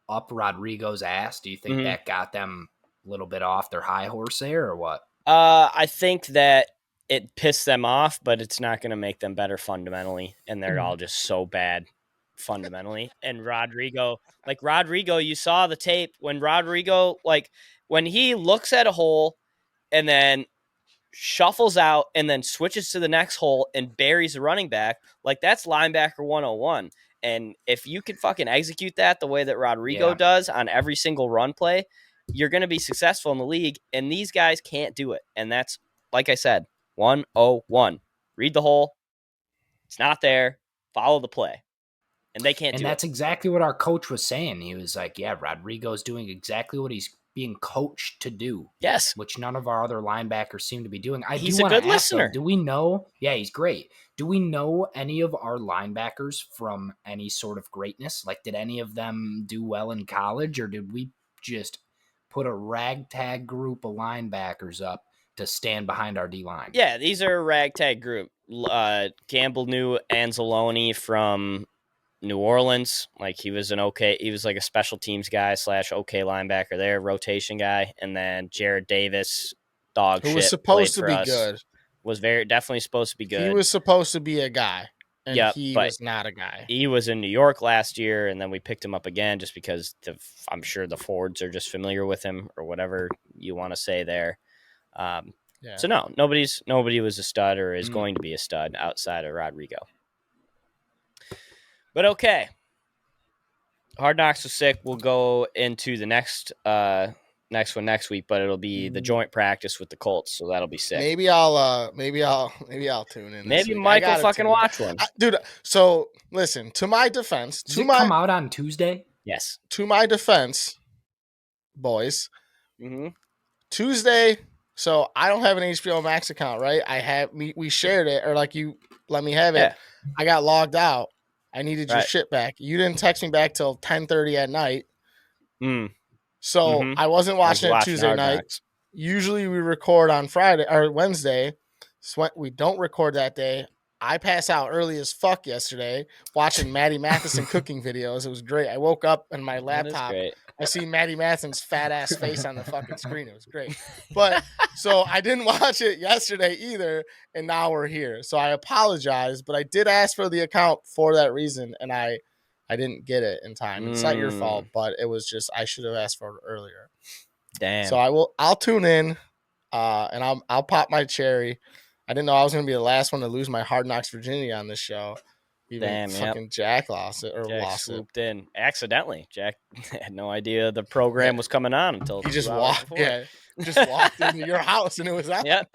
C: up Rodrigo's ass, do you think that got them a little bit off their high horse there or what?
B: I think that it pissed them off, but it's not going to make them better fundamentally. And they're all just so bad fundamentally. And Rodrigo, you saw the tape when Rodrigo, like when he looks at a hole and then shuffles out and then switches to the next hole and buries the running back, like that's linebacker 101. And if you can fucking execute that the way that Rodrigo does on every single run play, you're going to be successful in the league. And these guys can't do it. And that's, like I said, 101. Read the hole. It's not there. Follow the play. And they can't do it.
C: And that's exactly what our coach was saying. He was like, yeah, Rodrigo's doing exactly what he's being coached to do.
B: Yes.
C: Which none of our other linebackers seem to be doing.
B: He's a good listener.
C: Do we know? Yeah, he's great. Do we know any of our linebackers from any sort of greatness? Like, did any of them do well in college, or did we just put a ragtag group of linebackers up to stand behind our D-line?
B: Yeah, these are a ragtag group. Campbell knew Anzalone from New Orleans. Like he was like a special teams guy / okay linebacker there, rotation guy. And then Jared Davis, who was
A: supposed to be good.
B: Was definitely supposed to be good.
A: He was supposed to be a guy. And he was not a guy.
B: He was in New York last year, and then we picked him up again just because I'm sure the Fords are just familiar with him or whatever you want to say there. So no, nobody was a stud or is going to be a stud outside of Rodrigo. But okay. Hard Knocks was sick. We'll go into the next one next week, but it'll be the joint practice with the Colts, so that'll be sick.
A: Maybe I'll tune in.
B: Maybe Mike will fucking watch one.
A: Dude, so listen, to my defense,
C: Does it come out on Tuesday?
B: Yes.
A: To my defense, boys. Tuesday, so I don't have an HBO Max account, right? We shared it, or like you let me have it. Yeah. I got logged out. I needed your shit back. You didn't text me back till 10:30 at night. So I wasn't watching it Tuesday night. Usually we record on Friday or Wednesday. So we don't record that day. I pass out early as fuck yesterday watching Maddie Matheson cooking videos. It was great. I woke up and my laptop, I see Maddie Matheson's fat ass face on the fucking screen. It was great. But so I didn't watch it yesterday either. And now we're here. So I apologize, but I did ask for the account for that reason. And I didn't get it in time. It's not your fault, but it was just, I should have asked for it earlier.
B: Damn.
A: So I'll tune in and I'll pop my cherry. I didn't know I was going to be the last one to lose my Hard Knocks virginity on this show. Even fucking Jack lost it.
B: Jack swooped in accidentally. Jack had no idea the program was coming on until
A: he just walked. Just walked into your house and it was out.
B: Yep.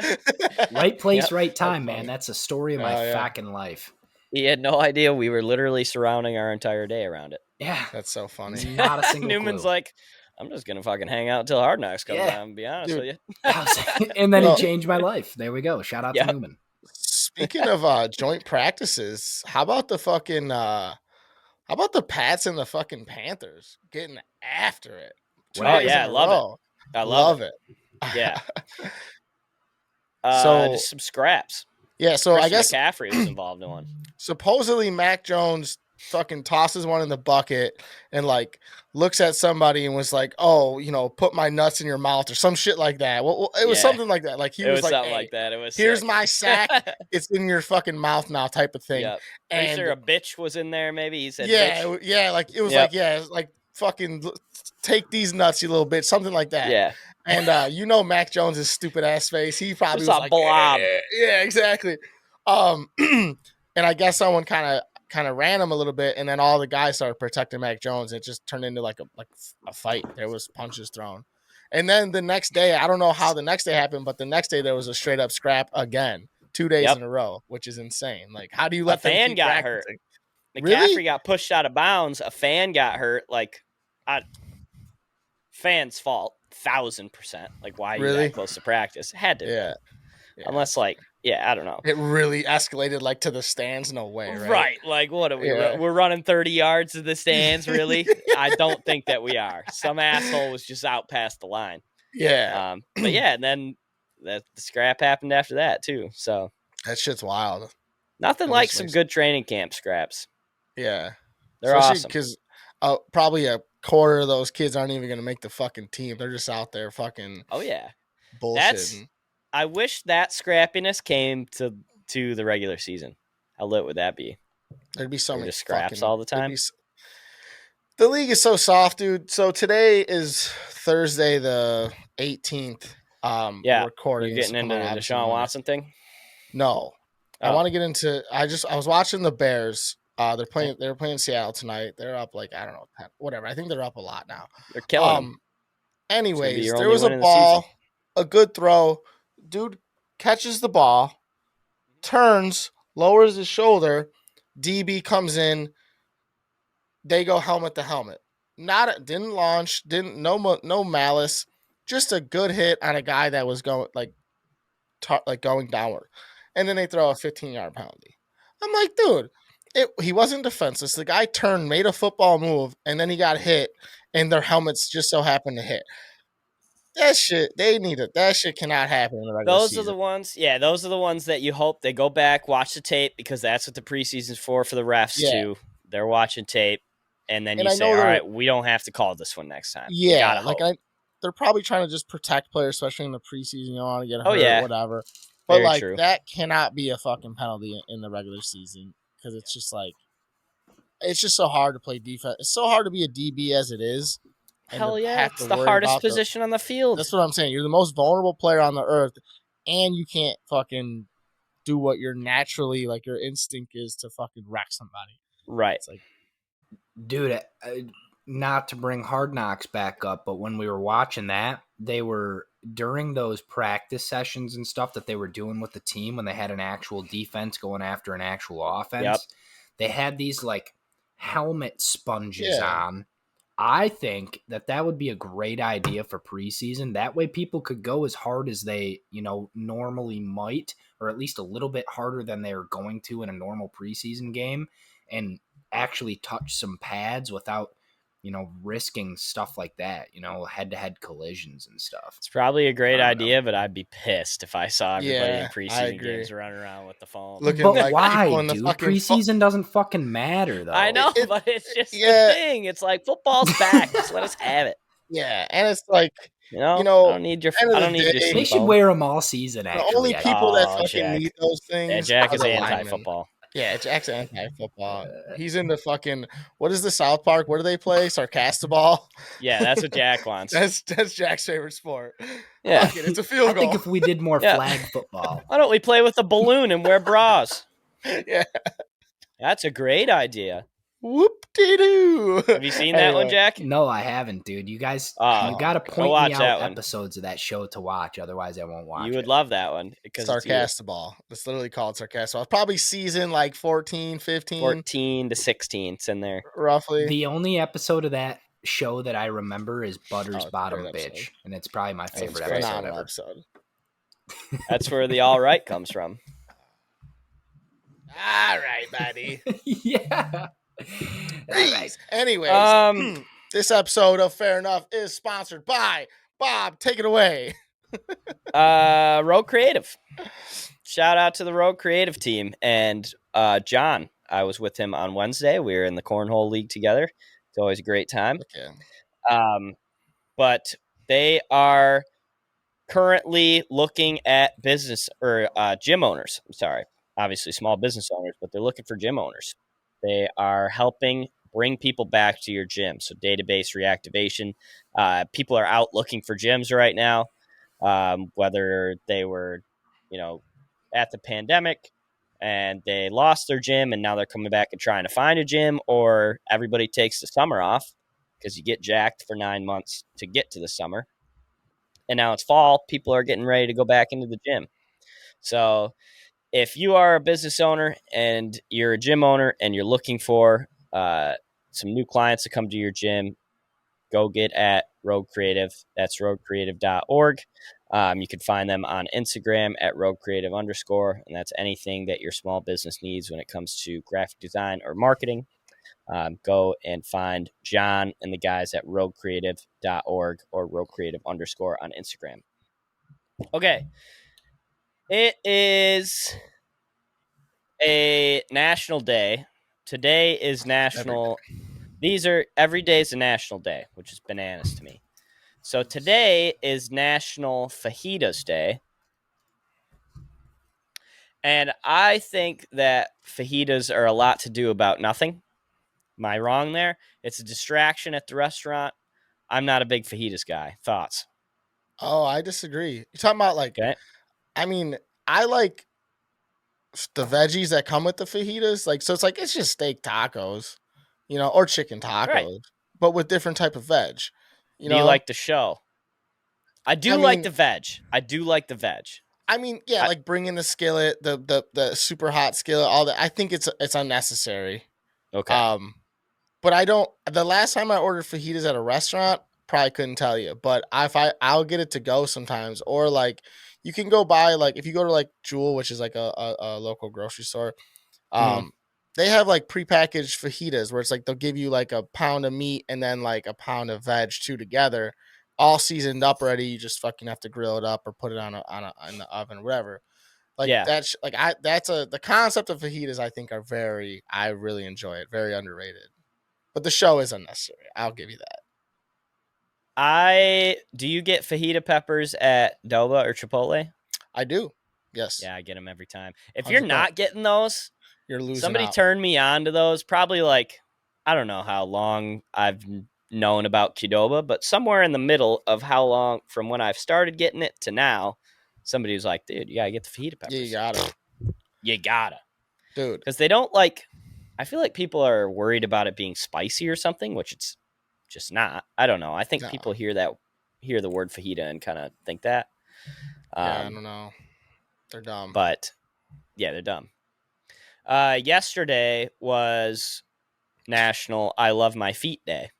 C: Right place, right time, man. That's a story of my fucking life.
B: He had no idea we were literally surrounding our entire day around it.
C: Yeah,
A: that's so funny.
C: Not a single
B: Newman's
C: clue.
B: like, I'm just gonna fucking hang out until Hard Knocks comes on. To be honest with you.
C: And then he changed my life. There we go. Shout out to Newman.
A: Speaking of joint practices, how about the fucking Pats and the fucking Panthers getting after it?
B: I love it. I love it. Yeah. So just some scraps.
A: Yeah, so
B: Christian
A: I guess
B: McCaffrey was involved in one.
A: Supposedly Mac Jones fucking tosses one in the bucket and like looks at somebody and was like, "Oh, put my nuts in your mouth" or some shit like that. Well, it was something like that. Like he was like,
B: something
A: "Hey,
B: like that. It was
A: here's
B: sick.
A: my sack. It's in your fucking mouth now," type of thing.
B: Yep.
A: And
B: pretty sure a bitch was in there. Maybe he said,
A: "Yeah,
B: bitch.
A: yeah." Like it was like fucking take these nuts, you little bitch, something like that.
B: Yeah.
A: And Mac Jones's stupid ass face. He probably was like,
B: blob.
A: Yeah, exactly. And I guess someone kind of ran him a little bit, and then all the guys started protecting Mac Jones. It just turned into like a fight. There was punches thrown, and then the next day, I don't know how the next day happened, but the next day there was a straight up scrap again, 2 days in a row, which is insane. Like, how do you let
B: a fan
A: keep
B: got
A: practicing?
B: hurt? McCaffrey
A: Really?
B: got pushed out of bounds. A fan got hurt. Like, fan's fault, 1,000%. Like, why are you that close to practice? It had to.
A: Yeah.
B: Unless, like, I don't know.
A: It really escalated like to the stands. No way, right?
B: Right. Like, what are we? Yeah. We're running 30 yards to the stands, really? I don't think that we are. Some asshole was just out past the line.
A: Yeah.
B: But yeah, and then the scrap happened after that too. So
A: that shit's wild.
B: Nothing like some good training camp scraps.
A: Yeah.
B: They're awesome.
A: Because probably a quarter of those kids aren't even going to make the fucking team. They're just out there fucking.
B: Oh yeah.
A: Bullshitting.
B: I wish that scrappiness came to the regular season. How lit would that be?
A: There'd be so many
B: scraps all the time.
A: The league is so soft, dude. So today is Thursday the 18th.
B: Yeah,
A: recording.
B: You're getting into the Deshaun Watson thing?
A: No. I want to get into. I was watching the Bears. They were playing Seattle tonight. They're up like, I don't know, whatever. I think they're up a lot now.
B: They're killing them.
A: Anyways, there was a ball, a good throw. Dude catches the ball, turns, lowers his shoulder. DB comes in. They go helmet to helmet. Didn't launch. No malice. Just a good hit on a guy that was going going downward, and then they throw a 15-yard penalty. I'm like, dude, he wasn't defenseless. The guy turned, made a football move, and then he got hit, and their helmets just so happened to hit. That shit, they need it. That shit cannot happen in the regular season.
B: Those are the ones. Yeah, those are the ones that you hope they go back, watch the tape, because that's what the preseason's for the refs too. They're watching tape, and then you say, all right, we don't have to call this one next time.
A: Yeah, they're probably trying to just protect players, especially in the preseason. You don't want to get hurt, whatever. But that cannot be a fucking penalty in the regular season, because it's just like, it's just so hard to play defense. It's so hard to be a DB as it is.
B: Hell yeah, it's the hardest position on the field.
A: That's what I'm saying. You're the most vulnerable player on the earth, and you can't fucking do what you're naturally, like your instinct is to fucking wreck somebody.
B: Right.
A: It's like,
C: dude, not to bring Hard Knocks back up, but when we were watching that, they were during those practice sessions and stuff that they were doing with the team when they had an actual defense going after an actual offense. They had these like helmet sponges on. I think that would be a great idea for preseason. That way people could go as hard as they, normally might, or at least a little bit harder than they're going to in a normal preseason game, and actually touch some pads without, risking stuff like that, head-to-head collisions and stuff.
B: It's probably a great idea, but I'd be pissed if I saw everybody in preseason games running around with the phone.
C: But like why, dude? Preseason doesn't fucking matter, though.
B: I know, but it's just the thing. It's like, football's back. Just let us have it.
A: Yeah, and it's like,
B: I don't need your.
C: They should wear them all season. Actually,
A: the only people that fucking need those things.
B: Yeah, Jack is anti-football.
A: Yeah, Jack's anti-football. He's into fucking, what is the South Park? What do they play? Sarcastaball?
B: Yeah, that's what Jack wants.
A: That's Jack's favorite sport.
B: Yeah.
A: It's a field goal.
C: I think if we did more flag football.
B: Why don't we play with a balloon and wear bras?
A: Yeah.
B: That's a great idea.
A: Whoop-de-doo.
B: Have you seen that one, Jack?
C: No, I haven't, dude. You guys, you got to point me out episodes of that show to watch. Otherwise, I won't watch it.
B: You would love that one.
A: Sarcastaball. It's literally called Sarcastaball. It's probably season like 14, 15.
B: 14 to 16. It's in there.
A: Roughly.
C: The only episode of that show that I remember is Butter's Bottom Bitch. And it's probably my favorite episode.
B: That's where the all right comes from.
A: All right, buddy.
C: Yeah.
A: Right. Anyways, this episode of Fair Enough is sponsored by Bob. Take it away.
B: Rogue Creative. Shout out to the Rogue Creative team and John. I was with him on Wednesday. We were in the cornhole league together. It's always a great time.
A: Okay.
B: But they are currently looking at business or gym owners. I'm sorry, obviously small business owners, but they're looking for gym owners. They are helping bring people back to your gym. So database reactivation. People are out looking for gyms right now, whether they were, at the pandemic and they lost their gym and now they're coming back and trying to find a gym, or everybody takes the summer off because you get jacked for 9 months to get to the summer. And now it's fall. People are getting ready to go back into the gym. So if you are a business owner and you're a gym owner and you're looking for some new clients to come to your gym, go get at Rogue Creative. That's roguecreative.org. You can find them on Instagram at roguecreative_, and that's anything that your small business needs when it comes to graphic design or marketing. Go and find John and the guys at roguecreative.org or roguecreative_ on Instagram. Okay. It is a national day. Today is national. Every day is a national day, which is bananas to me. So today is National Fajitas Day. And I think that fajitas are a lot to do about nothing. Am I wrong there? It's a distraction at the restaurant. I'm not a big fajitas guy. Thoughts?
A: Oh, I disagree. You're talking about
B: Okay.
A: I mean, I like the veggies that come with the fajitas. So it's just steak tacos, or chicken tacos,
B: Right.
A: but with different type of veg.
B: Do you like the show? I do like the veg.
A: I mean, yeah, like bringing the skillet, the super hot skillet, all that. I think it's unnecessary.
B: Okay.
A: But I don't. The last time I ordered fajitas at a restaurant, probably couldn't tell you. But I'll get it to go sometimes, or you can go buy if you go to Jewel, which is a local grocery store. They have prepackaged fajitas where it's they'll give you a pound of meat and then a pound of veg two together, all seasoned up already. You just fucking have to grill it up or put it in the oven or whatever. That's the concept of fajitas. I think I really enjoy it. Very underrated. But the show is unnecessary. I'll give you that.
B: Do you get fajita peppers at Doba or Chipotle?
A: I do. Yes.
B: Yeah, I get them every time. If you're not getting those,
A: you're losing
B: somebody
A: out.
B: turned me on to those. Probably I don't know how long I've known about Qdoba, but somewhere in the middle of how long from when I've started getting it to now, somebody was like, dude, you gotta get the fajita peppers.
A: Yeah,
B: you gotta.
A: Dude.
B: Because they don't I feel like people are worried about it being spicy or something, which it's just not. I don't know. I think people hear the word fajita and kind of think that.
A: Yeah, I don't know. They're dumb.
B: But yeah, they're dumb. Yesterday was National I Love My Feet Day.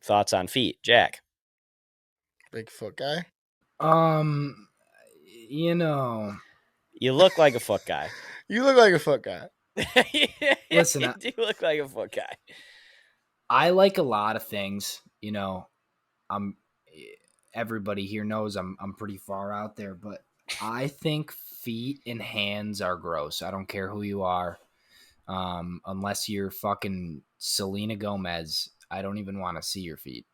B: Thoughts on feet, Jack?
A: Big foot guy?
B: You look like a foot guy.
A: You look like a foot guy.
B: Listen, you do look like a foot guy.
C: I like a lot of things. Everybody here knows I'm pretty far out there, but I think feet and hands are gross. I don't care who you are. Unless you're fucking Selena Gomez, I don't even want to see your feet.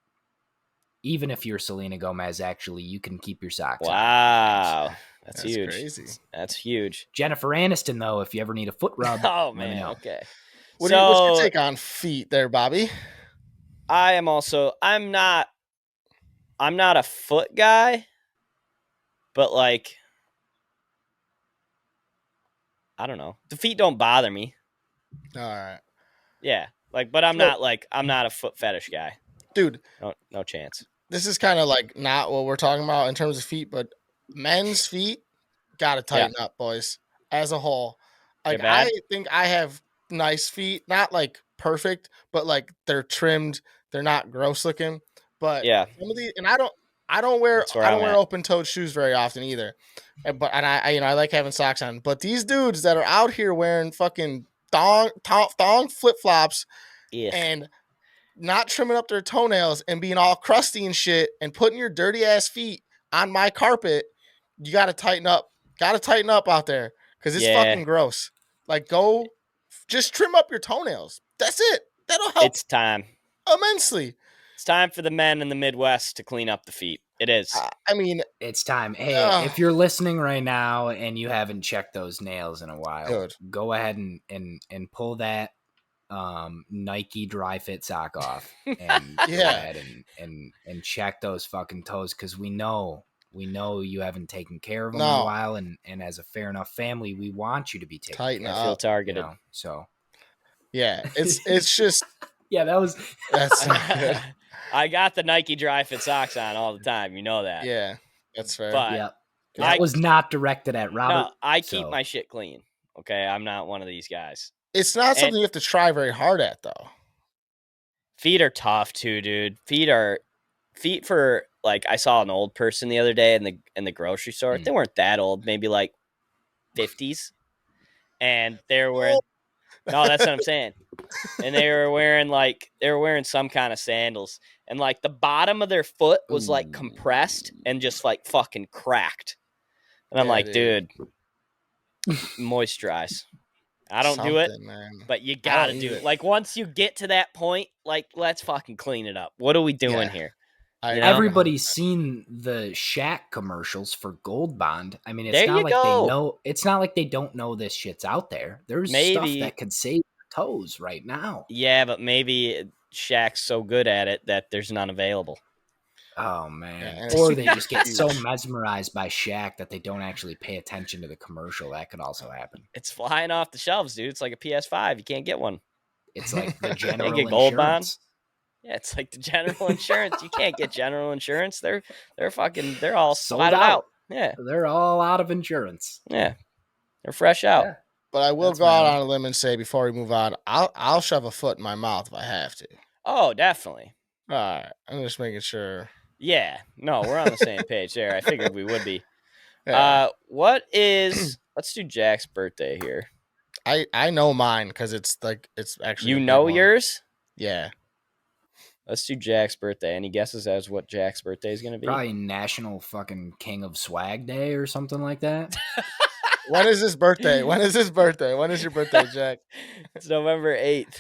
C: Even if you're Selena Gomez, actually, you can keep your socks on.
B: Wow. That's huge.
A: Crazy.
B: That's huge.
C: Jennifer Aniston, though, if you ever need a foot rub.
B: Oh, man. Okay.
A: What's your take on feet there, Bobby?
B: I'm not a foot guy, but I don't know. The feet don't bother me.
A: All right.
B: Yeah. But I'm not a foot fetish guy.
A: Dude.
B: No chance.
A: This is kind of not what we're talking about in terms of feet, but men's feet got to tighten up, boys, as a whole. I think I have nice feet, not perfect, but they're trimmed. They're not gross looking, but some of these, and I don't wear open toed shoes very often either. And I like having socks on, but these dudes that are out here wearing fucking thong flip flops and not trimming up their toenails and being all crusty and shit and putting your dirty ass feet on my carpet, you got to tighten up. Got to tighten up out there because it's fucking gross. Like, go, just trim up your toenails. That's it. That'll help.
B: It's time.
A: Immensely.
B: It's time for the men in the Midwest to clean up the feet. It is.
A: I mean,
C: it's time. Hey, if you're listening right now and you haven't checked those nails in a while, go ahead and pull that Nike dry fit sock off and go ahead and check those fucking toes, because we know you haven't taken care of them in a while, and as a fair enough family, we want you to be taken
A: Tighten
C: care
A: up.
B: I feel targeted.
C: You know? So
A: yeah, it's just
C: that's
B: I got the Nike dry fit socks on all the time. You know that.
A: Yeah, that's fair.
B: But
C: that was not directed at Robert.
B: No, I keep my shit clean. Okay, I'm not one of these guys.
A: It's not something you have to try very hard at, though.
B: Feet are tough too, dude. Feet for, like, I saw an old person the other day in the grocery store. They weren't that old, maybe like 50s, and they were wearing. No, that's what I'm saying. And they were wearing some kind of sandals, and like the bottom of their foot was like compressed and just like fucking cracked. And I'm like, dude, moisturize. I don't do it, man. But you gotta do it. Like, once you get to that point, like, let's fucking clean it up. What are we doing here?
C: Everybody's seen the Shaq commercials for Gold Bond. I mean, it's not like they know. It's not like they don't know this shit's out there. There's stuff that could save your toes right now.
B: Yeah, but maybe Shaq's so good at it that there's none available.
C: Oh man! Or they just get so mesmerized by Shaq that they don't actually pay attention to the commercial. That could also happen.
B: It's flying off the shelves, dude. It's like a PS5. You can't get one.
C: It's like the general
B: get
C: insurance.
B: Gold Bond. Yeah, it's like the general insurance. You can't get general insurance. They're all sold out. Yeah,
C: they're all out of insurance.
B: Yeah, they're fresh out. Yeah.
A: But I will go out on a limb and say, before we move on, I'll shove a foot in my mouth if I have to.
B: Oh, definitely.
A: All right, I'm just making sure.
B: Yeah, no, we're on the same page there. I figured we would be. Yeah. Let's do Jack's birthday here.
A: I know mine because it's actually.
B: You know yours?
A: Yeah.
B: Let's do Jack's birthday. Any guesses as what Jack's birthday is going to be?
C: Probably National fucking King of Swag Day or something like that.
A: When is his birthday? When is your birthday, Jack?
B: It's November 8th.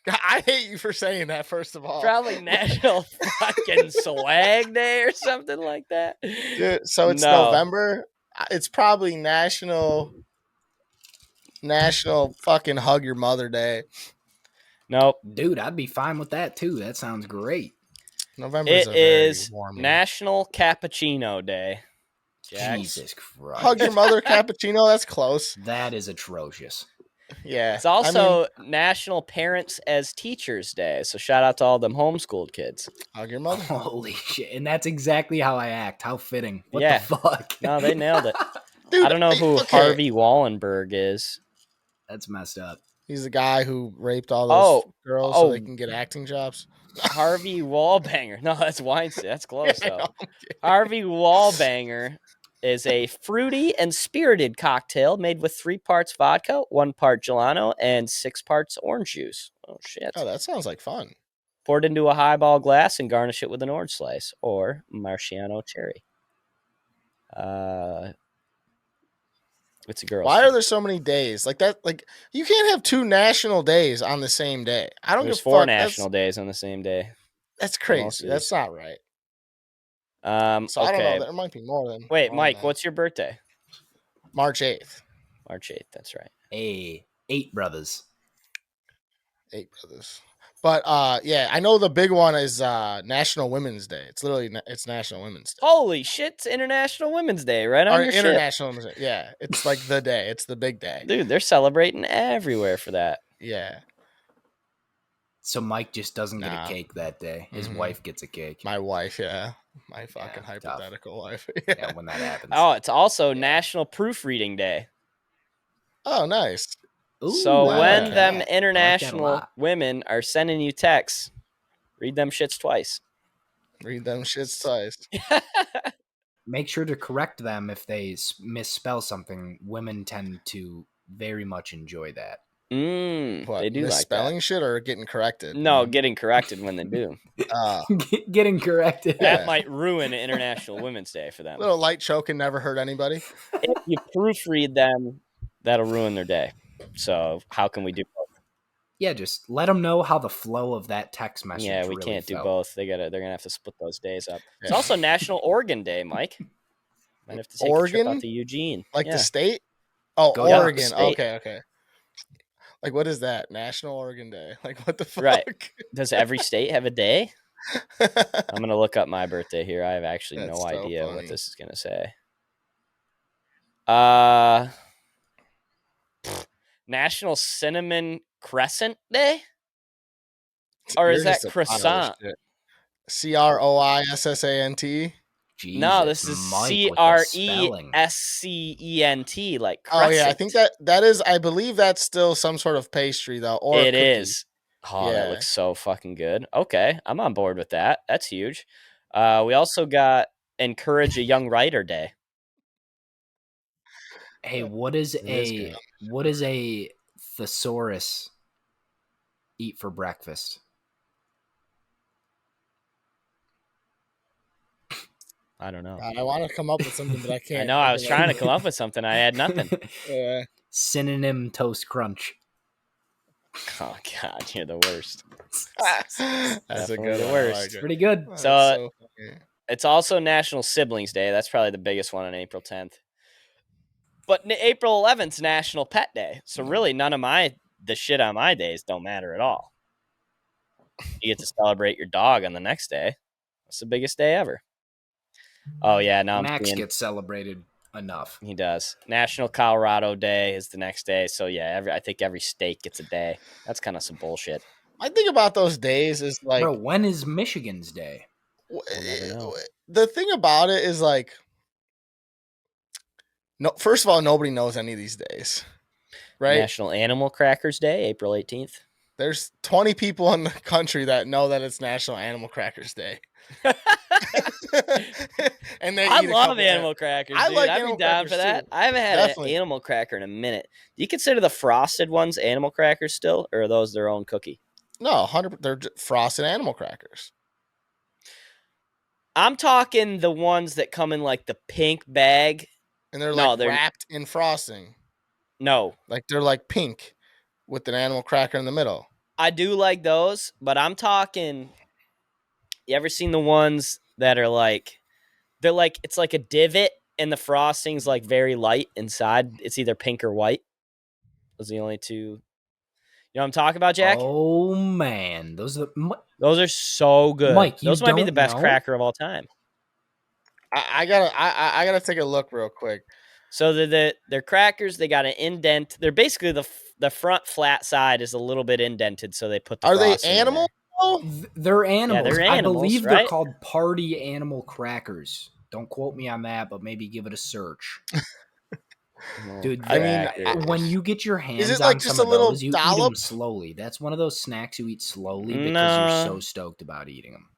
A: I hate you for saying that, first of all.
B: Probably National fucking Swag Day or something like that.
A: Dude, so it's November. It's probably National fucking Hug Your Mother Day.
B: Nope.
C: Dude, I'd be fine with that too. That sounds great.
A: November
B: is National Cappuccino Day.
C: Jax. Jesus Christ.
A: Hug Your Mother Cappuccino? That's close.
C: That is atrocious.
A: Yeah.
B: It's also National Parents as Teachers Day. So shout out to all them homeschooled kids.
A: Hug your mother.
C: Holy shit. And that's exactly how I act. How fitting. What the fuck?
B: No, they nailed it. Dude, I don't know who Harvey Wallbanger is.
C: That's messed up.
A: He's the guy who raped all those girls so they can get acting jobs.
B: Harvey Wallbanger. No, that's Weinstein. That's close, though. Harvey Wallbanger is a fruity and spirited cocktail made with 3 parts vodka, 1 part Gelano, and 6 parts orange juice. Oh, shit.
A: Oh, that sounds like fun.
B: Poured into a highball glass and garnish it with an orange slice or Marciano cherry. It's a girl.
A: Why are there so many days like that? Like, you can't have 2 national days on the same day. I don't give a fuck.
B: 4 national days on the same day.
A: That's crazy. That's not right. So
B: okay.
A: I don't know. There might be more than.
B: Wait, Mike, what's your birthday?
A: March 8th.
B: March 8th. That's right.
C: 8 brothers.
A: 8 brothers. But yeah, I know the big one is National Women's Day. It's National Women's Day.
B: Holy shit! It's International Women's Day, right on your
A: International Women's Day. Yeah, it's like the day. It's the big day,
B: dude. They're celebrating everywhere for that.
A: Yeah.
C: So Mike just doesn't get a cake that day. His wife gets a cake.
A: My wife, yeah. My fucking hypothetical wife.
C: Yeah, when that happens.
B: Oh, it's also National Proofreading Day.
A: Oh, nice.
B: Ooh, so when them international women are sending you texts, read them shits twice.
C: Make sure to correct them if they misspell something. Women tend to very much enjoy that.
B: They do
A: misspelling shit or getting corrected?
B: No, getting corrected when they do.
C: Getting corrected.
B: That might ruin International Women's Day for them.
A: A little light choking never hurt anybody.
B: If you proofread them, that'll ruin their day. So how can we do both?
C: Yeah, just let them know how the flow of that text message.
B: Yeah, we
C: really
B: can't
C: felt.
B: do both. They're gonna have to split those days up. It's also National Organ Day, Mike. Might have to take a trip out to Eugene,
A: like the state. Oh,
C: Go
A: Oregon. Okay. Like, what is that? National Organ Day. Like, what the fuck?
B: Right. Does every state have a day? I'm going to look up my birthday here. I have actually no idea what this is going to say. National Cinnamon Crescent Day? Or is that croissant?
A: Croissant.
C: Jesus,
B: no, this is CRESCENT, like crescent.
A: Oh yeah, I think that is. I believe that's still some sort of pastry though, or
B: it is. Oh, yeah. That looks so fucking good. Okay, I'm on board with that. That's huge. We also got Encourage a Young Writer Day.
C: Hey, what is a thesaurus eat for breakfast?
B: I don't know.
A: I want to come up with something, but I can't.
B: I know. I was trying to come up with something. I had nothing.
C: Synonym toast crunch.
B: Oh God, you're the worst.
A: That's a good
B: the worst.
C: It's pretty good.
B: So it's also National Siblings Day. That's probably the biggest one on April 10th. But April 11th is National Pet Day. So really, none of the shit on my days don't matter at all. You get to celebrate your dog on the next day. That's the biggest day ever. Oh yeah, now
C: Max gets celebrated enough.
B: He does. National Colorado Day is the next day. So yeah, I think every state gets a day. That's kind of some bullshit.
A: I think about those days is like,
C: bro, when is Michigan's Day?
B: We'll never know.
A: The thing about it is like, no. First of all, nobody knows any of these days, right?
B: National Animal Crackers Day, April 18th.
A: There's 20 people in the country that know that it's National Animal Crackers Day.
B: And I love animal crackers.
A: I
B: dude.
A: like
B: I'd be down for that.
A: Too.
B: I haven't had an animal cracker in a minute. Do you consider the frosted ones animal crackers still, or are those their own cookie?
A: No, 100%. They're frosted animal crackers.
B: I'm talking the ones that come in like the pink bag,
A: and they're wrapped in frosting.
B: No,
A: like they're like pink with an animal cracker in the middle.
B: I do like those, but I'm talking. You ever seen the ones that are like, they're like, it's like a divot and the frosting's like very light inside. It's either pink or white. Those are the only two. You know what I'm talking about, Jack?
C: Oh man, those are
B: so good.
C: Mike,
B: those might be the best cracker of all time.
A: I gotta take a look real quick.
B: So they're crackers. They got an indent. They're basically the front flat side is a little bit indented, so they put the.
A: Are they animal?
C: They're animals.
B: Yeah, they're animals.
C: I believe
B: right?
C: They're called party animal crackers. Don't quote me on that, but maybe give it a search. Dude, I mean, when you get your hands on some of those, you eat them slowly. That's one of those snacks you eat slowly because you're so stoked about eating them.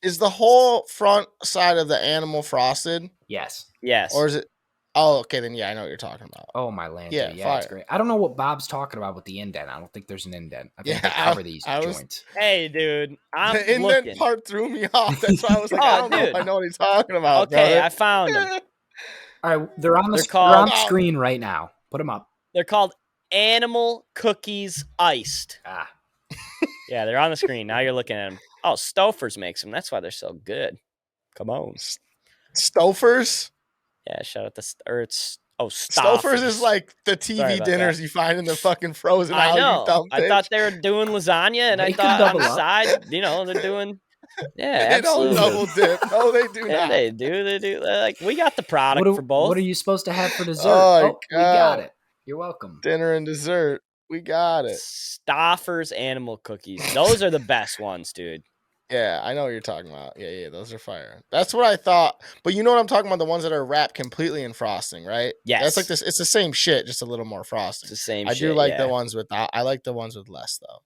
A: Is the whole front side of the animal frosted?
C: Yes.
A: Or is it? Oh, okay. Then yeah, I know what you're talking about.
C: Oh my land! Yeah, it's great. I don't know what Bob's talking about with the indent. I don't think there's an indent. I think they cover these joints.
B: Hey, dude,
A: the indent part threw me off. That's why I was like, I don't know if I know what he's talking about.
B: Okay,
A: brother.
B: I found them.
C: All right, they're on the screen right now. Put them up.
B: They're called Animal Cookies Iced. Yeah, they're on the screen. Now you're looking at them. Oh, Stouffer's makes them. That's why they're so good. Come on.
A: Stouffer's?
B: Yeah, shout out to Stouffer's.
A: Stouffer's is like the TV dinners you find in the fucking frozen.
B: I know. I thought they were doing lasagna, and I thought on the side, they're doing. Yeah,
A: they
B: absolutely.
A: don't double dip. No, they do
B: not. They do. They do. Like we got the product for both.
C: What are you supposed to have for dessert? We got it. You're welcome.
A: Dinner and dessert. We got it.
B: Stouffer's animal cookies. Those are the best ones, dude.
A: Yeah, I know what you're talking about. Yeah, those are fire. That's what I thought. But you know what I'm talking about? The ones that are wrapped completely in frosting, right?
B: Yes.
A: That's like this. It's the same shit, just a little more frosting.
B: It's the same
A: I
B: shit,
A: do like the ones with I like the ones with less, though.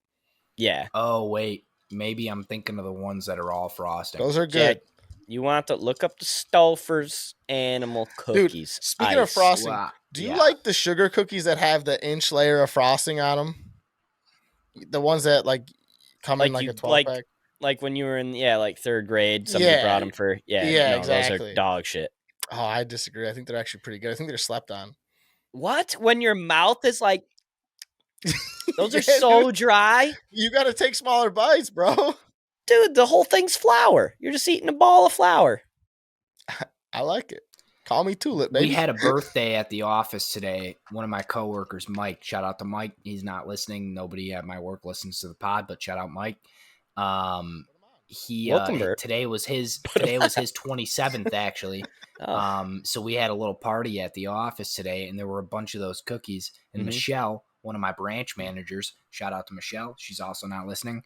B: Yeah.
C: Oh, wait. Maybe I'm thinking of the ones that are all frosting.
A: Those are good.
B: Yeah, you want to look up the Stouffer's animal cookies.
A: Dude, speaking of frosting, do you like the sugar cookies that have the inch layer of frosting on them? The ones that like come in like a 12-pack?
B: Like when you were in third grade, somebody brought them for
A: exactly.
B: Those are dog shit.
A: Oh, I disagree. I think they're actually pretty good. I think they're slept on.
B: What? When your mouth is like Those are so dry.
A: You got to take smaller bites, bro.
B: Dude, the whole thing's flour. You're just eating a ball of flour.
A: I like it. Call me Tulip, baby.
C: We had a birthday at the office today. One of my coworkers, Mike. Shout out to Mike. He's not listening. Nobody at my work listens to the pod, but shout out Mike. Today was his 27th actually. So we had a little party at the office today, and there were a bunch of those cookies. And Michelle, one of my branch managers, shout out to Michelle. She's also not listening.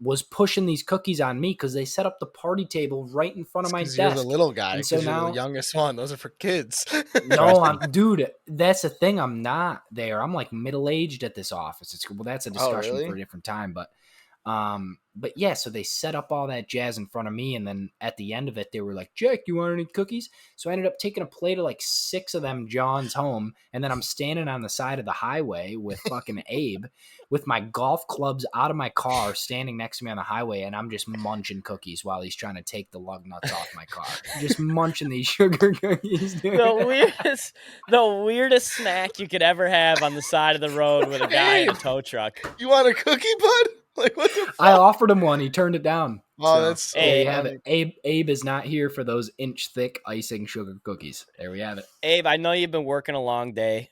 C: Was pushing these cookies on me because they set up the party table right in front of my desk.
A: You're the little guy,
C: and so now
A: you're the youngest one. Those are for kids.
C: No, dude, that's the thing. I'm not there. I'm like middle-aged at this office. That's a discussion for a different time. But yeah, so they set up all that jazz in front of me, and then at the end of it, they were like, "Jack, you want any cookies?" So I ended up taking a plate of like 6 of them John's home, and then I'm standing on the side of the highway with fucking Abe, with my golf clubs out of my car, standing next to me on the highway, and I'm just munching cookies while he's trying to take the lug nuts off my car. Just munching these sugar cookies, dude.
B: The weirdest snack you could ever have on the side of the road with a guy in a tow truck.
A: You want a cookie, bud? Like, what the fuck?
C: I offered him one. He turned it down.
A: Oh, that's so
C: there you have it. Abe is not here for those inch-thick icing sugar cookies. There we have it.
B: Abe, I know you've been working a long day.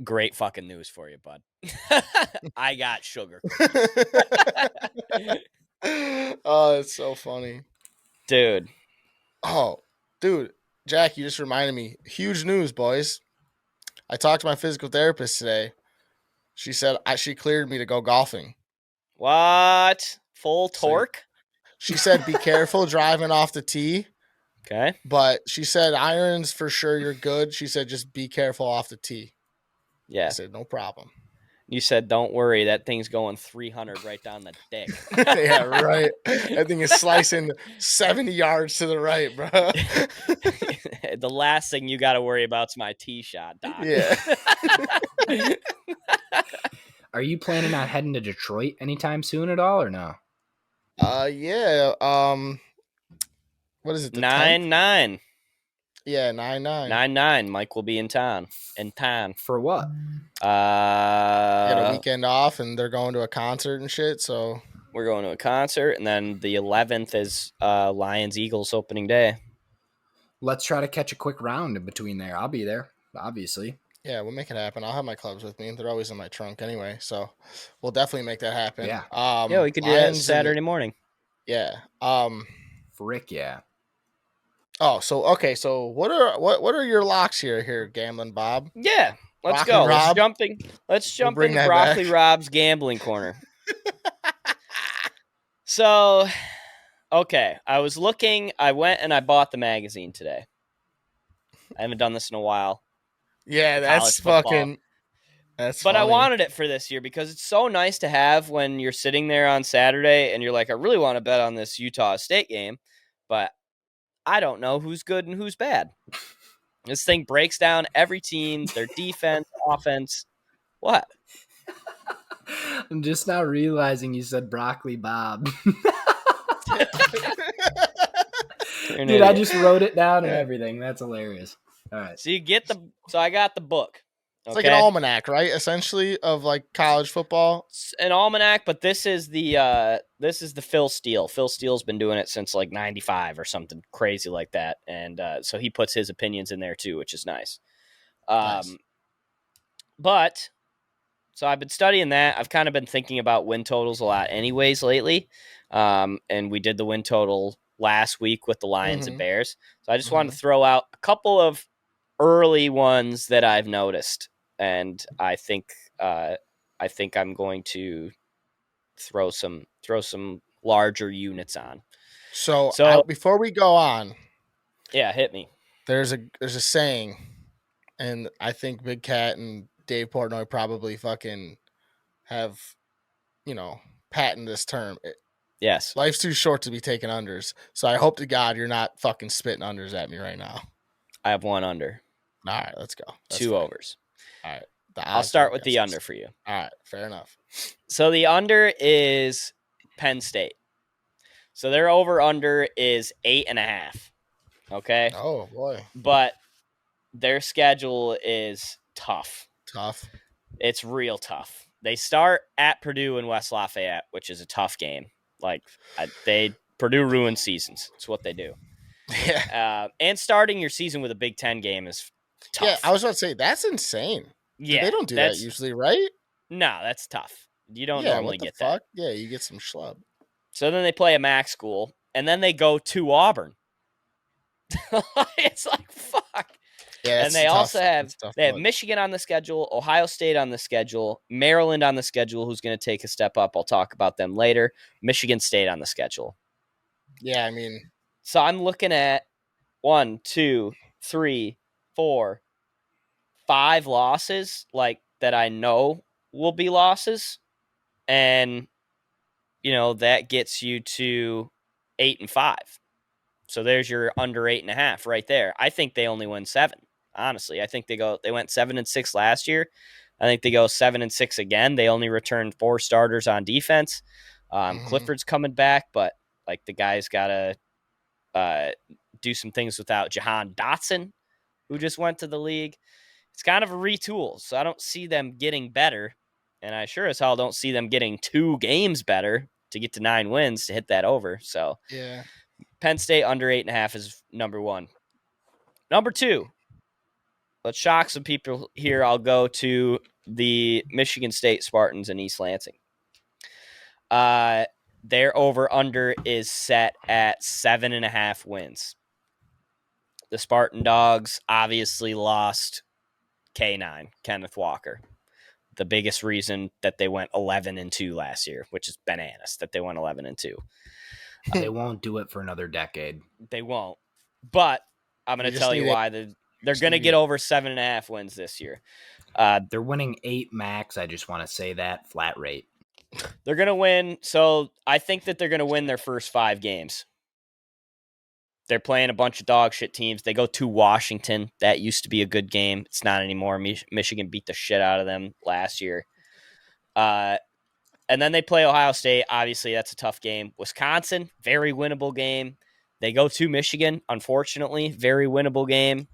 B: Great fucking news for you, bud. I got sugar cookies.
A: Oh, it's so funny.
B: Dude.
A: Oh, dude. Jack, you just reminded me. Huge news, boys. I talked to my physical therapist today. She said she cleared me to go golfing.
B: What? Full torque?
A: She said, be careful driving off the tee.
B: Okay.
A: But she said, irons for sure, you're good. She said, just be careful off the tee.
B: Yeah.
A: I said, no problem.
B: You said, don't worry. That thing's going 300 right down the dick.
A: Yeah, right. That thing is slicing 70 yards to the right, bro.
B: The last thing you got to worry about is my tee shot, Doc.
A: Yeah.
C: Are you planning on heading to Detroit anytime soon at all, or no?
A: Yeah. What is it?
B: 9/9.
A: Yeah, 9/9.
B: 9/9. Mike will be in town.
C: For what?
A: Get a weekend off, and they're going to a concert and shit. So
B: we're going to a concert, and then the 11th is Lions Eagles opening day.
C: Let's try to catch a quick round in between there. I'll be there, obviously.
A: Yeah, we'll make it happen. I'll have my clubs with me. They're always in my trunk anyway, so we'll definitely make that happen.
C: Yeah.
B: Yeah, we could do that Saturday morning.
A: Yeah.
C: Frick yeah.
A: Oh, so okay. So what are your locks here, Gambling Bob?
B: Yeah, let's go. Let's jump into Broccoli Rob's gambling corner. So, okay, I went and I bought the magazine today. I haven't done this in a while.
A: Yeah, that's fucking. That's.
B: But funny. I wanted it for this year because it's so nice to have when you're sitting there on Saturday and you're like, I really want to bet on this Utah State game, but I don't know who's good and who's bad. This thing breaks down every team, their defense, offense. What?
C: I'm just now realizing you said Broccoli Bob. Dude, I just wrote it down and everything. That's hilarious. All right.
B: So I got the book.
A: It's like an almanac, right? Essentially, of like college football.
B: It's an almanac, but this is the Phil Steele. Phil Steele's been doing it since like 95 or something crazy like that, and so he puts his opinions in there too, which is nice. But so I've been studying that. I've kind of been thinking about win totals a lot, anyways, lately. And we did the win total last week with the Lions and Bears. So I just wanted to throw out a couple of early ones that I've noticed, and I think I'm going to throw some larger units on.
A: So before we go on,
B: yeah, hit me.
A: There's a saying, and I think Big Cat and Dave Portnoy probably fucking have, patented this term.
B: Yes,
A: life's too short to be taking unders. So I hope to God you're not fucking spitting unders at me right now.
B: I have one under.
A: All right, let's go.
B: That's 2 overs.
A: All right.
B: I'll start with the under for you.
A: All right, fair enough.
B: So the under is Penn State. So their over-under is 8.5. Okay?
A: Oh, boy.
B: But their schedule is tough.
A: Tough.
B: It's real tough. They start at Purdue and West Lafayette, which is a tough game. Like Purdue ruins seasons. It's what they do.
A: Yeah.
B: And starting your season with a Big Ten game is tough.
A: Yeah, I was about to say, that's insane.
B: Yeah.
A: They don't do that usually, right?
B: No, that's tough. You don't normally get that.
A: Yeah, you get some schlub.
B: So then they play a MAC school, and then they go to Auburn. It's like, fuck.
A: Yeah,
B: and they also have Michigan on the schedule, Ohio State on the schedule, Maryland on the schedule, who's going to take a step up. I'll talk about them later. Michigan State on the schedule.
A: Yeah, I mean.
B: So I'm looking at 1, 2, 3, 4, 5 losses like that I know will be losses. And, that gets you to 8-5. So there's your under 8.5 right there. I think they only win 7. Honestly, I think they went 7-6 last year. I think they go 7-6 again. They only returned 4 starters on defense. Clifford's coming back, but like the guy's got to do some things without Jahan Dotson, who just went to the league. It's kind of a retool, so I don't see them getting better, and I sure as hell don't see them getting 2 games better to get to 9 wins to hit that over. So
A: yeah,
B: Penn State under 8.5 is number 1. Number 2. Let's shock some people here. I'll go to the Michigan State Spartans in East Lansing. Their over-under is set at 7.5 wins. The Spartan Dogs obviously lost K9, Kenneth Walker. The biggest reason that they went 11-2 last year, which is bananas that they went 11-2.
C: They won't do it for another decade.
B: They won't. But I'm going to tell you why. They're going to get over 7.5 wins this year.
C: They're winning 8 max. I just want to say that flat rate.
B: They're going to win. So I think that they're going to win their first 5 games. They're playing a bunch of dog shit teams. They go to Washington. That used to be a good game. It's not anymore. Michigan beat the shit out of them last year. And then they play Ohio State. Obviously, that's a tough game. Wisconsin, very winnable game. They go to Michigan, unfortunately, very winnable game.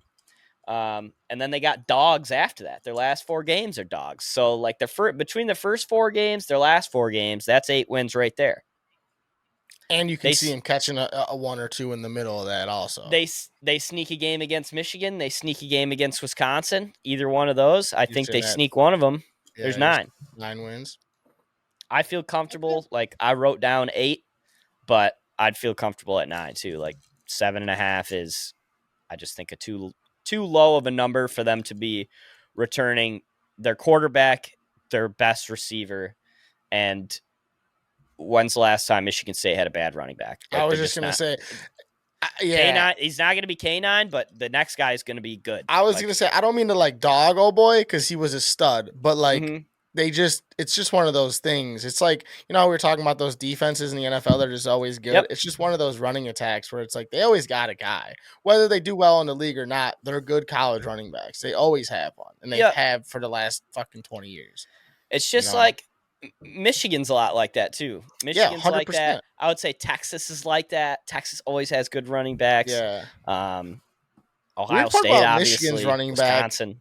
B: And then they got dogs after that. Their last 4 games are dogs. So, like, between the first 4 games, their last 4 games, that's 8 wins right there.
A: And you can see them catching a 1 or 2 in the middle of that also.
B: They sneak a game against Michigan. They sneak a game against Wisconsin. Either one of those. I think they sneak one of them. Yeah, there's 9.
A: 9 wins.
B: I feel comfortable. Like, I wrote down 8, but I'd feel comfortable at 9 too. Like 7.5 is, I just think, a too low of a number for them to be returning their quarterback, their best receiver, and when's the last time Michigan State had a bad running back?
A: Like, I was just going to say,
B: yeah. K9, he's not going to be K9, but the next guy is going to be good.
A: I was going to say, I don't mean to like dog old boy because he was a stud, but like it's just one of those things. It's like, we were talking about those defenses in the NFL. They're just always good. Yep. It's just one of those running attacks where it's like they always got a guy. Whether they do well in the league or not, they're good college running backs. They always have one, and they have for the last fucking 20 years.
B: It's just like Michigan's a lot like that too. Michigan's like that. I would say Texas is like that. Texas always has good running backs.
A: Yeah.
B: Ohio State, obviously.
A: Michigan's running
B: Wisconsin.
A: back.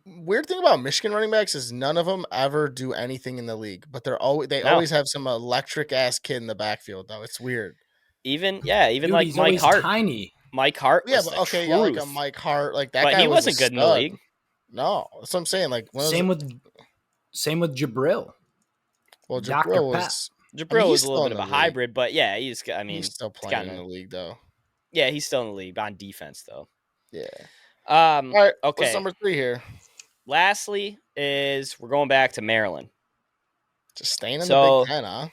A: Weird thing about Michigan running backs is none of them ever do anything in the league, but they always have some electric ass kid in the backfield though. It's weird.
B: Even like Mike Hart.
C: Tiny.
B: Mike Hart. Was
A: like a Mike Hart, like that.
B: But
A: guy
B: he wasn't good in the league.
A: No, that's what I'm saying. Like
C: same with Jabril.
A: Well, Jabril was
B: a little bit of a hybrid, but yeah, he's
A: still playing in the league though.
B: Yeah, he's still in the league on defense though.
A: Yeah.
B: All right. Okay.
A: What's number 3 here?
B: Lastly, we're going back to Maryland.
A: Just staying in the Big Ten, huh?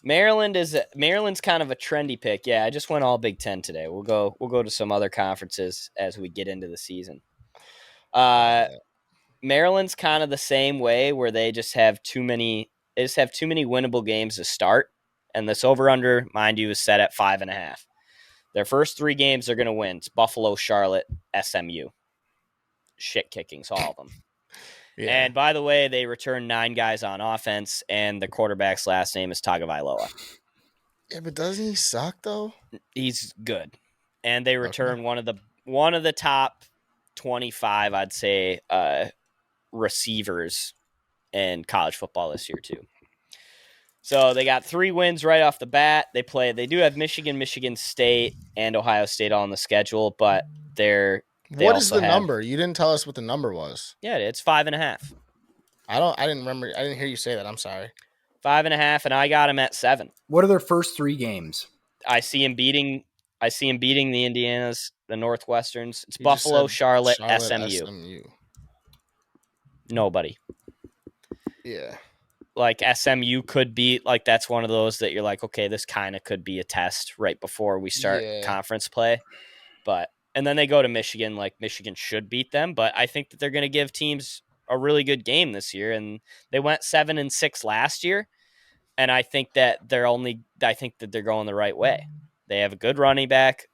B: Maryland's kind of a trendy pick. Yeah, I just went all Big Ten today. We'll go to some other conferences as we get into the season. Maryland's kind of the same way where they just have too many winnable games to start, and this over-under, mind you, is set at 5.5. Their first 3 games they're going to win. It's Buffalo, Charlotte, SMU. Shit kickings, all of them. Yeah. And by the way, they returned 9 guys on offense, and the quarterback's last name is Tagovailoa.
A: Yeah, but doesn't he suck though?
B: He's good, and they return one of the top 25, I'd say, receivers in college football this year too. So they got 3 wins right off the bat. They do have Michigan, Michigan State, and Ohio State all on the schedule, but
A: what is the number? You didn't tell us what the number was.
B: Yeah, it's 5.5.
A: I didn't remember. I didn't hear you say that. I'm sorry.
B: 5.5, and I got them at 7.
C: What are their first 3 games?
B: I see him beating the Indianas, the Northwesterns. It's Buffalo, Charlotte, SMU. Nobody.
A: Yeah.
B: Like SMU could be like, that's one of those that you're like, okay, this kind of could be a test right before we start conference play. And then they go to Michigan, like Michigan should beat them, but I think that they're going to give teams a really good game this year. And they went 7-6 last year. And I think that they're going the right way. They have a good running back,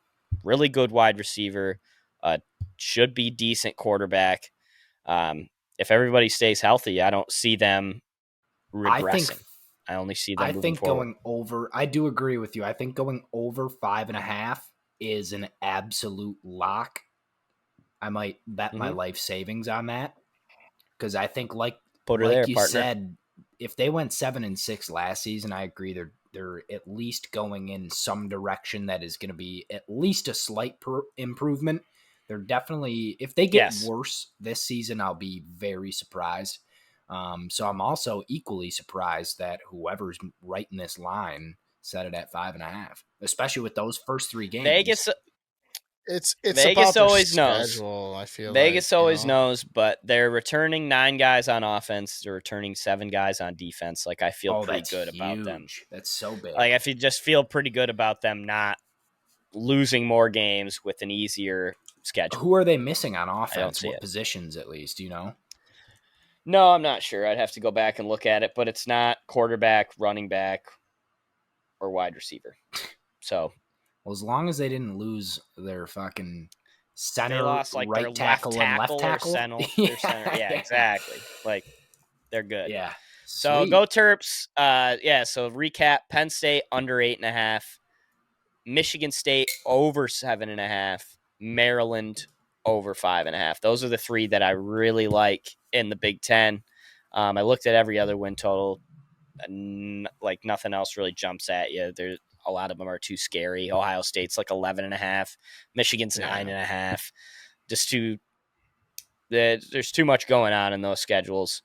B: really good wide receiver, should be decent quarterback. If everybody stays healthy, I don't see them regressing. I only see them moving forward.
C: Going over, I do agree with you. I think going over 5.5 is an absolute lock. I might bet my life savings on that, because I think like you said, if they went 7-6 last season, I agree they're at least going in some direction that is going to be at least a slight improvement. They're definitely, if they get worse this season, I'll be very surprised. So I'm also equally surprised that whoever's writing this line set it at 5.5, especially with those first 3 games.
B: Vegas,
A: Vegas always knows. I feel
B: Vegas always knows, but they're returning 9 guys on offense. They're returning 7 guys on defense. Like, I feel pretty good about them.
C: That's so big.
B: Like, I just feel pretty good about them not losing more games with an easier schedule.
C: Who are they missing on offense? What positions, at least? Do you know?
B: No, I'm not sure. I'd have to go back and look at it, but it's not quarterback, running back, or wide receiver. So,
C: well, as long as they didn't lose their fucking center,
B: they lost like
C: right tackle and left tackle.
B: Center. Yeah, exactly. Like, they're good.
C: Yeah.
B: So go Terps. So recap: Penn State under 8.5, Michigan State over 7.5, Maryland over 5.5. Those are the 3 that I really like in the Big Ten. I looked at every other win total, and like nothing else really jumps at you. There's a lot of them are too scary. Ohio State's like 11.5, Michigan's 9.5. There's too much going on in those schedules.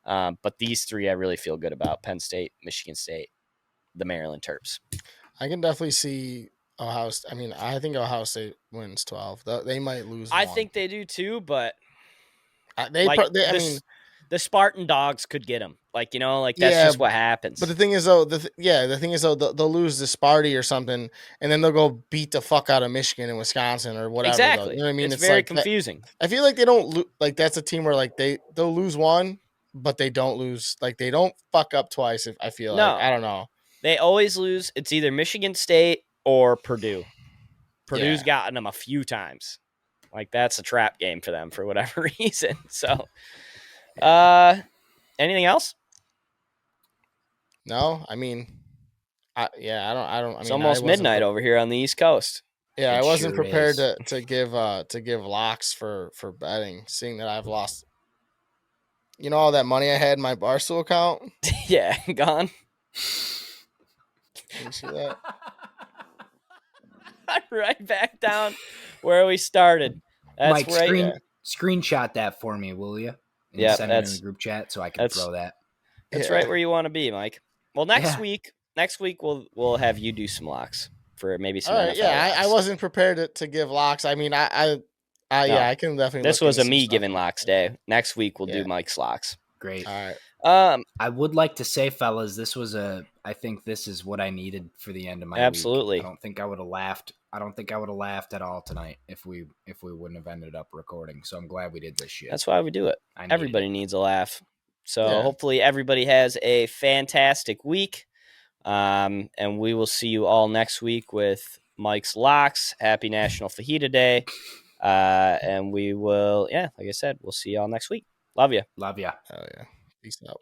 B: But these 3 I really feel good about: Penn State, Michigan State, the Maryland Terps.
A: I can definitely see Ohio State. I mean, I think Ohio State wins 12. They might lose.
B: I think they do too, but the Spartan Dogs could get them. Like, that's just what happens.
A: But the thing is, though, they'll lose to Sparty or something, and then they'll go beat the fuck out of Michigan and Wisconsin or whatever.
B: Exactly.
A: Though. You know what I mean?
B: It's very confusing.
A: I feel like they don't like that's a team where like they'll lose one, but they don't lose. Like, they don't fuck up twice. If I feel like I don't know.
B: They always lose. It's either Michigan State or Purdue. Purdue's gotten them a few times. Like, that's a trap game for them for whatever reason. So, anything else?
A: No, I mean, I don't.
B: It's almost midnight over here on the East Coast.
A: Yeah, I wasn't prepared to give locks for betting, seeing that I've lost. You know all that money I had in my Barstool account?
B: Yeah, gone.
A: Can you see that?
C: Right
B: back down where we started. That's
C: Mike, screenshot that for me, will you? And send it in the group chat so I can throw that.
B: That's right where you want to be, Mike. Well, next week we'll have you do some locks for maybe some NFL locks.
A: I wasn't prepared to give locks. I mean, I can definitely.
B: This was a me giving locks day. Next week we'll do Mike's locks.
C: Great.
A: All right.
C: I would like to say, fellas, I think this is what I needed for the end of my
B: Absolutely.
C: week. I don't think I would have laughed. I don't think I would have laughed at all tonight if we wouldn't have ended up recording. So I'm glad we did this shit.
B: That's why we do it. Everybody needs a laugh. So hopefully everybody has a fantastic week. And we will see you all next week with Mike's locks. Happy National Fajita Day. And we will, like I said, we'll see you all next week. Love you.
C: Love ya.
A: Hell yeah. Peace out.